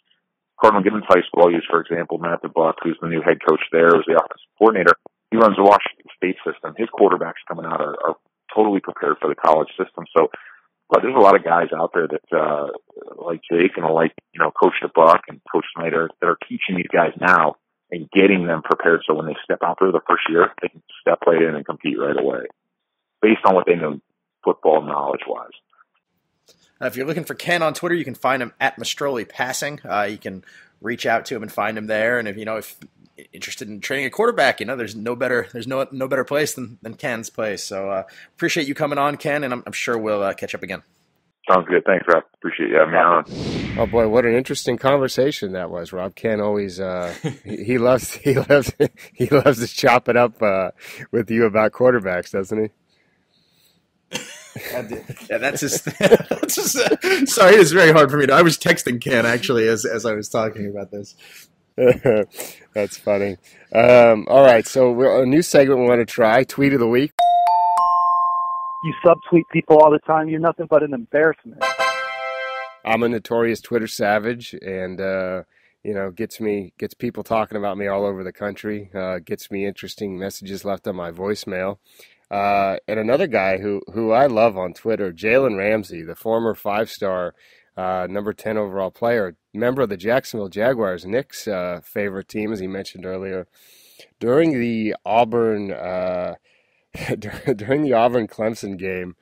Cardinal Gibbons High School, I use, for example, Matt DeBuck, who's the new head coach there, was the offensive coordinator. He runs the Washington State system. His quarterbacks coming out are totally prepared for the college system. So, but there's a lot of guys out there that, like Jake and like, Coach DeBuck and Coach Snyder that are teaching these guys now and getting them prepared so when they step out there the first year, they can step right in and compete right away based on what they know football knowledge-wise. If you're looking for Ken on Twitter, you can find him at Mastrole Passing. You can reach out to him and find him there. And if if interested in training a quarterback, there's no better place than Ken's place. So appreciate you coming on, Ken, and I'm sure we'll catch up again. Sounds good. Thanks, Rob. Appreciate you having me on. Oh boy, what an interesting conversation that was, Rob. Ken always he loves to chop it up with you about quarterbacks, doesn't he? Yeah, that's just sorry, it's very hard for me to. I was texting Ken actually as I was talking about this. That's funny. All right, so a new segment we want to try, Tweet of the Week. You subtweet people all the time. You're nothing but an embarrassment. I'm a notorious Twitter savage, and gets people talking about me all over the country. Gets me interesting messages left on my voicemail. And another guy who I love on Twitter, Jalen Ramsey, the former 5-star number 10 overall player, member of the Jacksonville Jaguars, Nick's favorite team, as he mentioned earlier. During the Auburn Clemson game,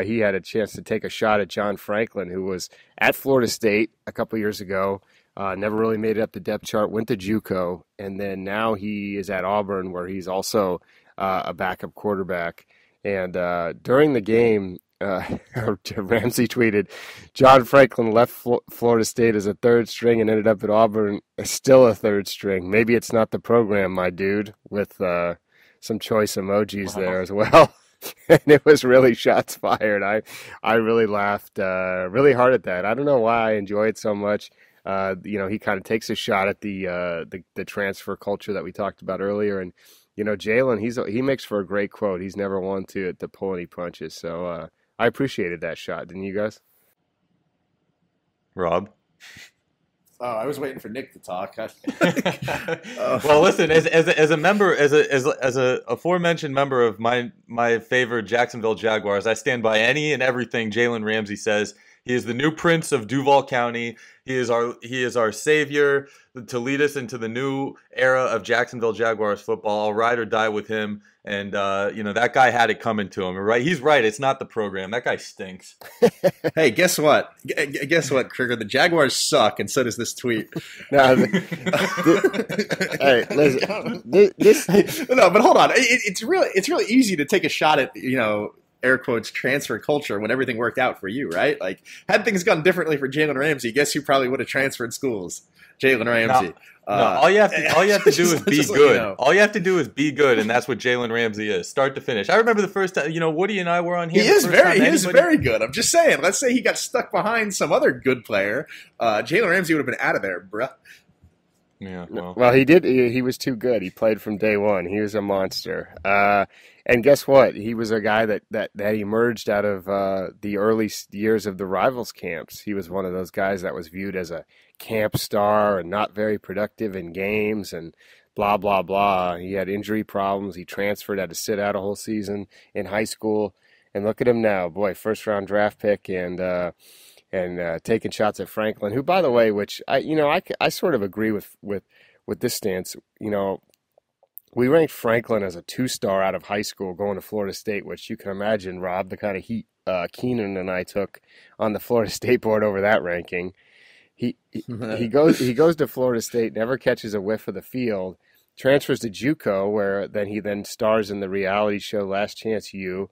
he had a chance to take a shot at John Franklin, who was at Florida State a couple years ago, never really made it up the depth chart, went to JUCO, and then now he is at Auburn, where he's also a backup quarterback. And during the game, Ramsey tweeted, John Franklin left Florida State as a third string and ended up at Auburn as still a third string. Maybe it's not the program, my dude, with some choice emojis there as well. And it was really shots fired. I really laughed really hard at that. I don't know why I enjoy it so much. He kind of takes a shot at the transfer culture that we talked about earlier. And, Jalen, he makes for a great quote. He's never one to pull any punches. So I appreciated that shot. Didn't you guys? Rob? Oh, I was waiting for Nick to talk. Well, listen, as a member, as a aforementioned member of my favorite Jacksonville Jaguars, I stand by any and everything Jalen Ramsey says. He is the new prince of Duval County. He is our savior to lead us into the new era of Jacksonville Jaguars football. I'll ride or die with him. And that guy had it coming to him. Right? He's right. It's not the program. That guy stinks. Hey, guess what? Guess what, Krieger? The Jaguars suck, and so does this tweet. No, hey, listen. This No, but hold on. It's really easy to take a shot at air quotes transfer culture when everything worked out for you, right? Like, had things gone differently for Jalen Ramsey, guess who probably would have transferred schools? Jalen Ramsey. No, all you have to do is be good. All you have to do is be good, and that's what Jalen Ramsey is, start to finish. I remember the first time, Woody and I were on here. He is very good. I'm just saying. Let's say he got stuck behind some other good player. Jalen Ramsey would have been out of there, bruh. Yeah. Well, he did. He was too good. He played from day one. He was a monster. And guess what? He was a guy that emerged out of the early years of the rivals camps. He was one of those guys that was viewed as a camp star and not very productive in games and blah, blah, blah. He had injury problems. He transferred, had to sit out a whole season in high school. And look at him now. Boy, first-round draft pick and taking shots at Franklin, who, by the way, which I sort of agree with this stance. We ranked Franklin as a 2-star out of high school going to Florida State, which you can imagine, Rob, the kind of heat Keenan and I took on the Florida State board over that ranking. He goes to Florida State, never catches a whiff of the field, transfers to JUCO, where he stars in the reality show Last Chance U.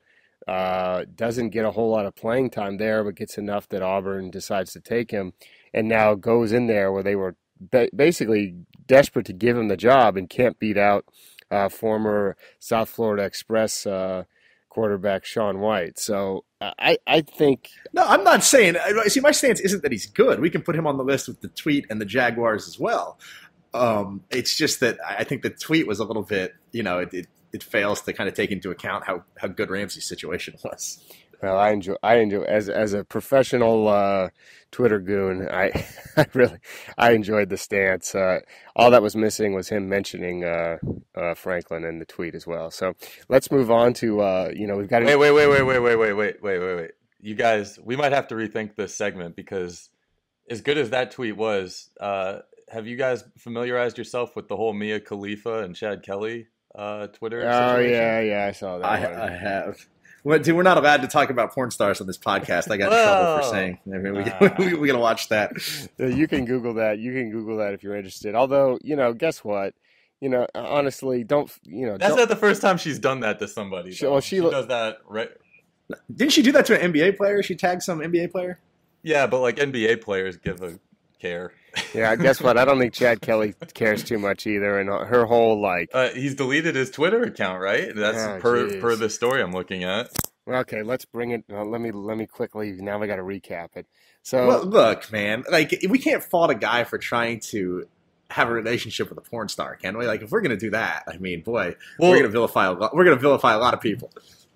Doesn't get a whole lot of playing time there, but gets enough that Auburn decides to take him, and now goes in there where they were basically desperate to give him the job and can't beat out former South Florida Express quarterback Shaun White. So I think... No, I'm not saying... See, my stance isn't that he's good. We can put him on the list with the tweet and the Jaguars as well. It's just that I think the tweet was a little bit, it fails to kind of take into account how good Ramsey's situation was. Well, I enjoy as a professional Twitter goon. I enjoyed the stance. All that was missing was him mentioning Franklin in the tweet as well. So let's move on to we've got to wait. You guys, we might have to rethink this segment because as good as that tweet was, have you guys familiarized yourself with the whole Mia Khalifa and Chad Kelly Twitter situation? Yeah, I saw that. I have. Well, dude, we're not allowed to talk about porn stars on this podcast. I got in trouble for saying. I mean, we gotta watch that. You can Google that. You can Google that if you're interested. Although, guess what? Honestly, don't. That's not the first time she's done that to somebody. She does that right. Didn't she do that to an NBA player? She tagged some NBA player. Yeah, but like NBA players give a care. Yeah, guess what? I don't think Chad Kelly cares too much either, and her whole he's deleted his Twitter account, right? That's per the story I'm looking at. Well, okay, let's bring it. Let me quickly. Now we got to recap it. So, well, look, man, we can't fault a guy for trying to have a relationship with a porn star, can we? Like, if we're gonna do that, I mean, boy, we're gonna vilify a lot of people.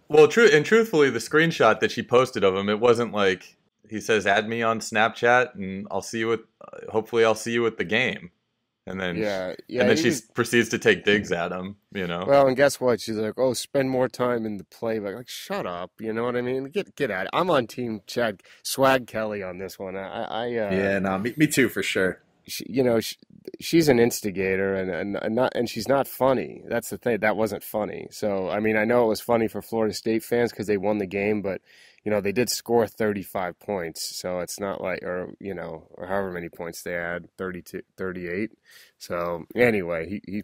Well, truthfully, the screenshot that she posted of him, it wasn't like. He says, "Add me on Snapchat, and hopefully I'll see you at the game." And then, she proceeds to take digs at him. Well, and guess what? She's like, "Oh, spend more time in the playbook." Like, shut up. You know what I mean? Get at it. I'm on Team Chad Swag Kelly on this one. Me too for sure. She's an instigator and she's not funny. That's the thing. That wasn't funny. So I mean, I know it was funny for Florida State fans because they won the game, but. They did score 35 points, so it's not like, or however many points they had, 32, 38. So anyway, he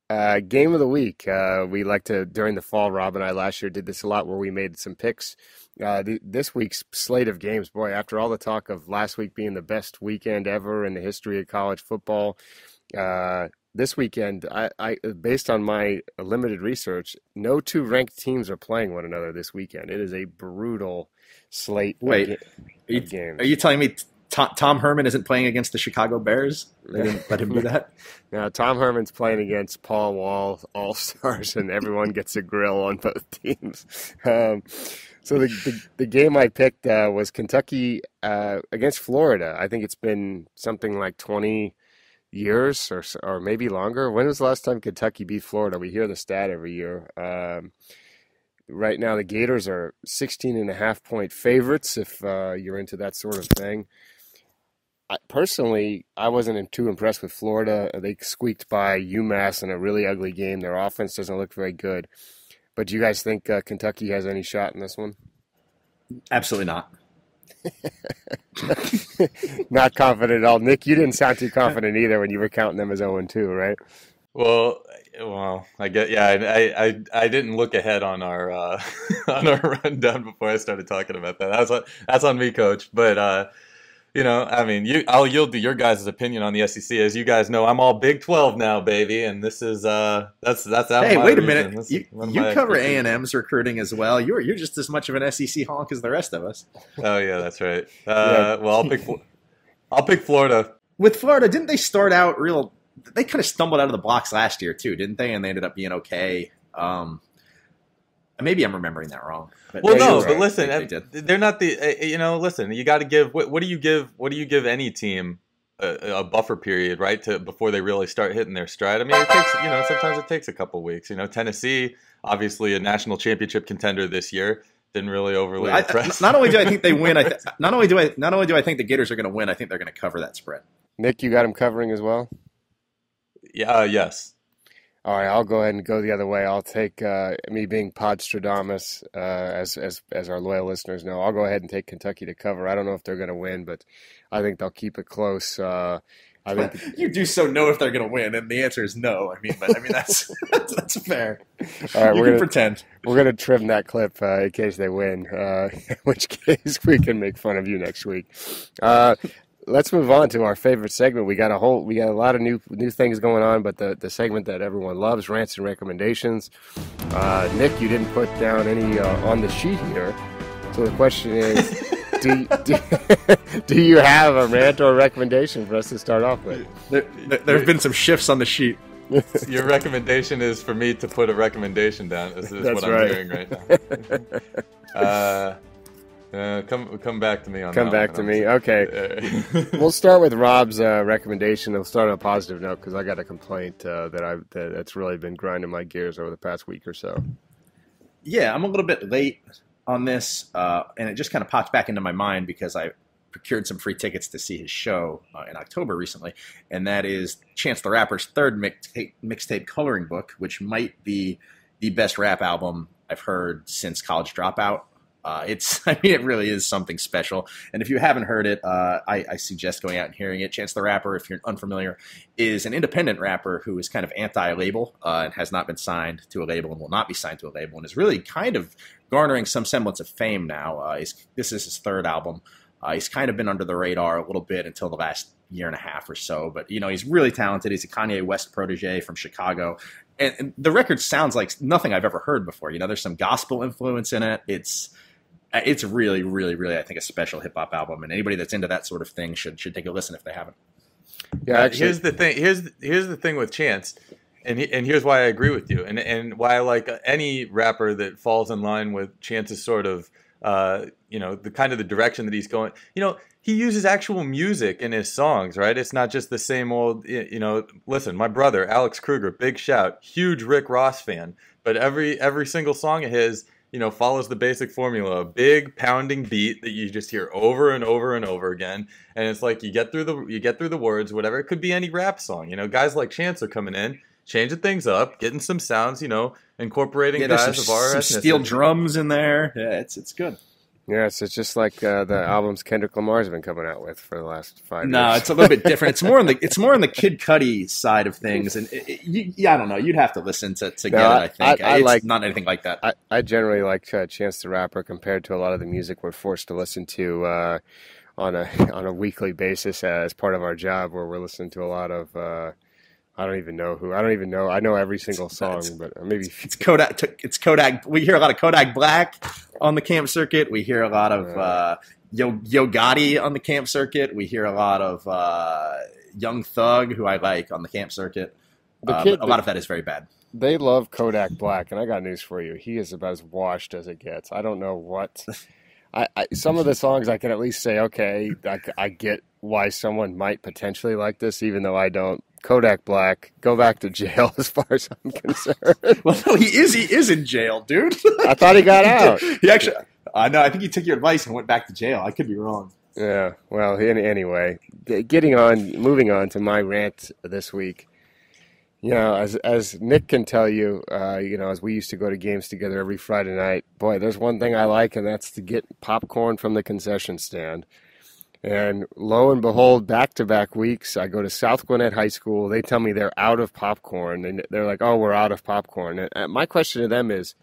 game of the week. We like to, during the fall, Rob and I last year did this a lot where we made some picks. This week's slate of games, boy, after all the talk of last week being the best weekend ever in the history of college football, this weekend, I based on my limited research, no two ranked teams are playing one another this weekend. It is a brutal slate of games. Are you telling me Tom Herman isn't playing against the Chicago Bears? They didn't let him do that? No, Tom Herman's playing against Paul Wall, All-Stars, and everyone gets a grill on both teams. So the game I picked was Kentucky against Florida. I think it's been something like 20 years or maybe longer. When was the last time Kentucky beat Florida? We hear the stat every year. Right now, the Gators are 16.5-point favorites if you're into that sort of thing. Personally, I wasn't too impressed with Florida. They squeaked by UMass in a really ugly game. Their offense doesn't look very good. But do you guys think Kentucky has any shot in this one? Absolutely not. Not confident at all. Nick, you didn't sound too confident either when you were counting them as 0-2, right? Well, I get, yeah. I didn't look ahead on our on our rundown before I started talking about that. That's on me, Coach. But I mean, I'll yield to your guys' opinion on the SEC. As you guys know, I'm all Big 12 now, baby, and this is that's out Hey, of my wait a region. minute. You cover A&M's recruiting as well. You're just as much of an SEC honk as the rest of us. Oh yeah, that's right. Well, I'll pick Florida. With Florida, didn't they start out real? They kind of stumbled out of the blocks last year too, didn't they? And they ended up being okay. Maybe I'm remembering that wrong. But Well, no, right. but listen, They did. they're not the. Listen, you got to give. What do you give any team a buffer period, right, to before they really start hitting their stride? I mean, it takes. Sometimes it takes a couple weeks. Tennessee, obviously a national championship contender this year, didn't really overly impress. Not only do I think they win, not only do I think the Gators are going to win, I think they're going to cover that spread. Nick, you got them covering as well? Yeah. Yes. All right, I'll go ahead and go the other way. I'll take me being Podstradamus, as our loyal listeners know. I'll go ahead and take Kentucky to cover. I don't know if they're going to win, but I think they'll keep it close. I think You do so know if they're going to win, and the answer is no. I mean that's fair. All right, You can pretend. We're gonna trim that clip in case they win. In which case we can make fun of you next week. Let's move on to our favorite segment. We got a lot of new things going on, but the segment that everyone loves, Rants and Recommendations. Nick, you didn't put down any on the sheet here, so the question is, do you have a rant or recommendation for us to start off with? There have been some shifts on the sheet. Your recommendation is for me to put a recommendation down. This is That's what right. I'm hearing right now. Come back to me on that. Come back to me. Okay. We'll start with Rob's recommendation. I'll start on a positive note because I got a complaint that's really been grinding my gears over the past week or so. Yeah, I'm a little bit late on this, and it just kind of popped back into my mind because I procured some free tickets to see his show in October recently, and that is Chance the Rapper's third mixtape coloring book, which might be the best rap album I've heard since College Dropout. It really is something special. And if you haven't heard it, I suggest going out and hearing it. Chance the Rapper, if you're unfamiliar, is an independent rapper who is kind of anti-label and has not been signed to a label and will not be signed to a label and is really kind of garnering some semblance of fame now. This is his third album. He's kind of been under the radar a little bit until the last year and a half or so. But, he's really talented. He's a Kanye West protege from Chicago. And the record sounds like nothing I've ever heard before. There's some gospel influence in it. It's really, really, really, I think, a special hip hop album, and anybody that's into that sort of thing should take a listen if they haven't. Yeah, actually, here's the thing. Here's the thing with Chance, and here's why I agree with you, and why I like any rapper that falls in line with Chance's sort of, the kind of the direction that he's going. He uses actual music in his songs, right? It's not just the same old, listen, my brother, Alex Kruger, big shout, huge Rick Ross fan, but every single song of his, follows the basic formula, a big pounding beat that you just hear over and over and over again. And it's like you get through the words, whatever. It could be any rap song. Guys like Chance are coming in, changing things up, getting some sounds, incorporating guys of our some steel drums in there. Yeah, it's good. Yes, it's just like the albums Kendrick Lamar's been coming out with for the last 5 years. No, it's a little bit different. It's more on the Kid Cudi side of things, and I don't know. You'd have to listen to get it. I think it's not anything like that. I generally like Chance the Rapper compared to a lot of the music we're forced to listen to on a weekly basis as part of our job, where we're listening to a lot of. I don't even know who. I know every single song, but maybe it's Kodak. It's Kodak. We hear a lot of Kodak Black on the camp circuit. We hear a lot of Yo Gotti on the camp circuit. We hear a lot of Young Thug, who I like, on the camp circuit. A lot of that is very bad. They love Kodak Black, and I got news for you. He is about as washed as it gets. I don't know what. Some of the songs I can at least say, okay, I get why someone might potentially like this, even though I don't. Kodak Black, go back to jail as far as I'm concerned. Well, no, he is in jail, dude. I thought he got out. He actually, no, I think he took your advice and went back to jail. I could be wrong. Yeah, well, anyway, moving on to my rant this week. As Nick can tell you, as we used to go to games together every Friday night, boy, there's one thing I like, and that's to get popcorn from the concession stand. And lo and behold, back-to-back weeks, I go to South Gwinnett High School. They tell me they're out of popcorn. And they're like, oh, we're out of popcorn. And my question to them is,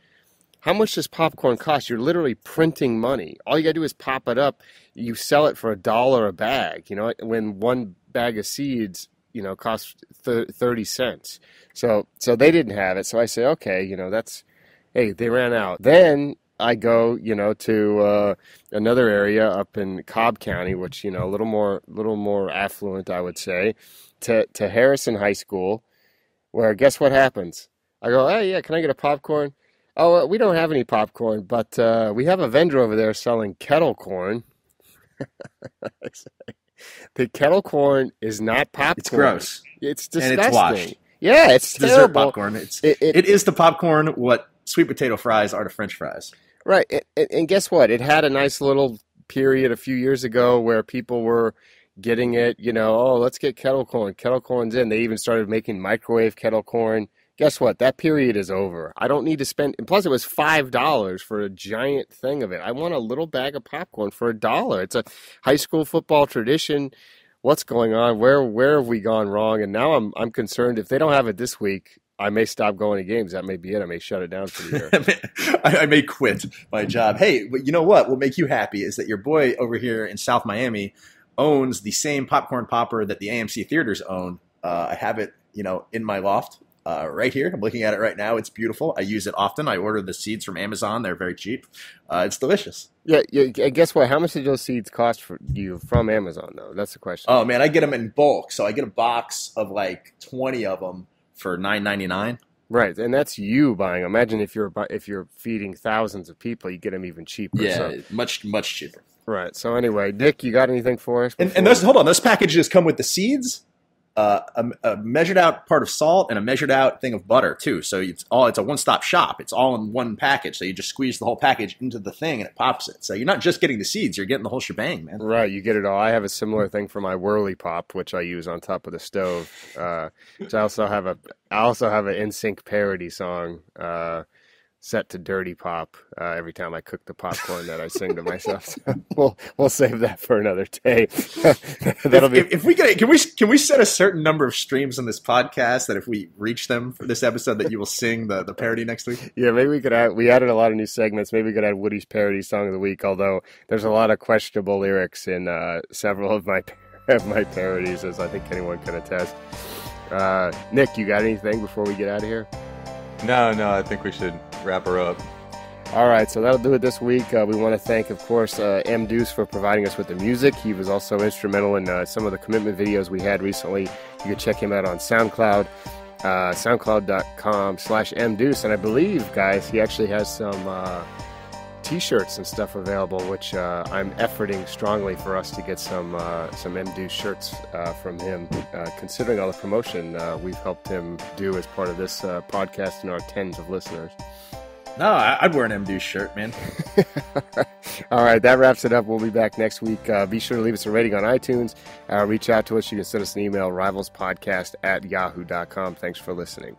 how much does popcorn cost? You're literally printing money. All you got to do is pop it up. You sell it for $1 a bag, when one bag of seeds, costs 30 cents. So they didn't have it. So I say, okay, they ran out. Then I go, to another area up in Cobb County, which, a little more affluent, I would say, to Harrison High School, where guess what happens? I go, hey, yeah, can I get a popcorn? Oh, we don't have any popcorn, but we have a vendor over there selling kettle corn. The kettle corn is not popcorn. It's gross. It's disgusting. And it's washed. Yeah, it's terrible. Dessert popcorn. It is to popcorn what sweet potato fries are to French fries. Right, and guess what? It had a nice little period a few years ago where people were getting it, let's get kettle corn. Kettle corn's in. They even started making microwave kettle corn. Guess what? That period is over. I don't need to spend, and plus it was $5 for a giant thing of it. I want a little bag of popcorn for $1. It's a high school football tradition. What's going on? Where have we gone wrong? And now I'm concerned if they don't have it this week, I may stop going to games. That may be it. I may shut it down for the year. I may quit my job. Hey, but you know what will make you happy is that your boy over here in South Miami owns the same popcorn popper that the AMC theaters own. I have it, in my loft. Right here. I'm looking at it right now. It's beautiful. I use it often. I order the seeds from Amazon. They're very cheap. It's delicious. Yeah. Guess what? How much did those seeds cost for you from Amazon, though? That's the question. Oh, man. I get them in bulk. So I get a box of like 20 of them for $9.99. Right. And that's you buying. Imagine if you're feeding thousands of people, you get them even cheaper. Yeah, so. much cheaper. Right. So anyway, Nick, you got anything for us? And those packages come with the seeds, a measured out part of salt, and a measured out thing of butter too. So it's a one-stop shop. It's all in one package. So you just squeeze the whole package into the thing and it pops it. So you're not just getting the seeds, you're getting the whole shebang, man. Right, you get it all. I have a similar thing for my Whirly Pop, which I use on top of the stove. Which I also have an NSYNC parody song set to Dirty Pop every time I cook the popcorn that I sing to myself. So we'll save that for another day. That'll be. If we can we set a certain number of streams on this podcast that if we reach them for this episode that you will sing the parody next week? Yeah, maybe we could add. We added a lot of new segments. Maybe we could add Woody's parody song of the week. Although there's a lot of questionable lyrics in several of my parodies, as I think anyone can attest. Nick, you got anything before we get out of here? No, I think we should wrap her up. All right, so that'll do it this week. We want to thank, of course, M. Deuce for providing us with the music. He was also instrumental in some of the commitment videos we had recently. You can check him out on SoundCloud, soundcloud.com/mdeuce. And I believe, guys, he actually has some T-shirts and stuff available, which I'm efforting strongly for us to get some M. Deuce shirts from him, considering all the promotion we've helped him do as part of this podcast and our tens of listeners. No, I'd wear an M. Deuce shirt, man. All right, that wraps it up. We'll be back next week. Be sure to leave us a rating on iTunes. Reach out to us. You can send us an email, rivalspodcast@yahoo.com. Thanks for listening.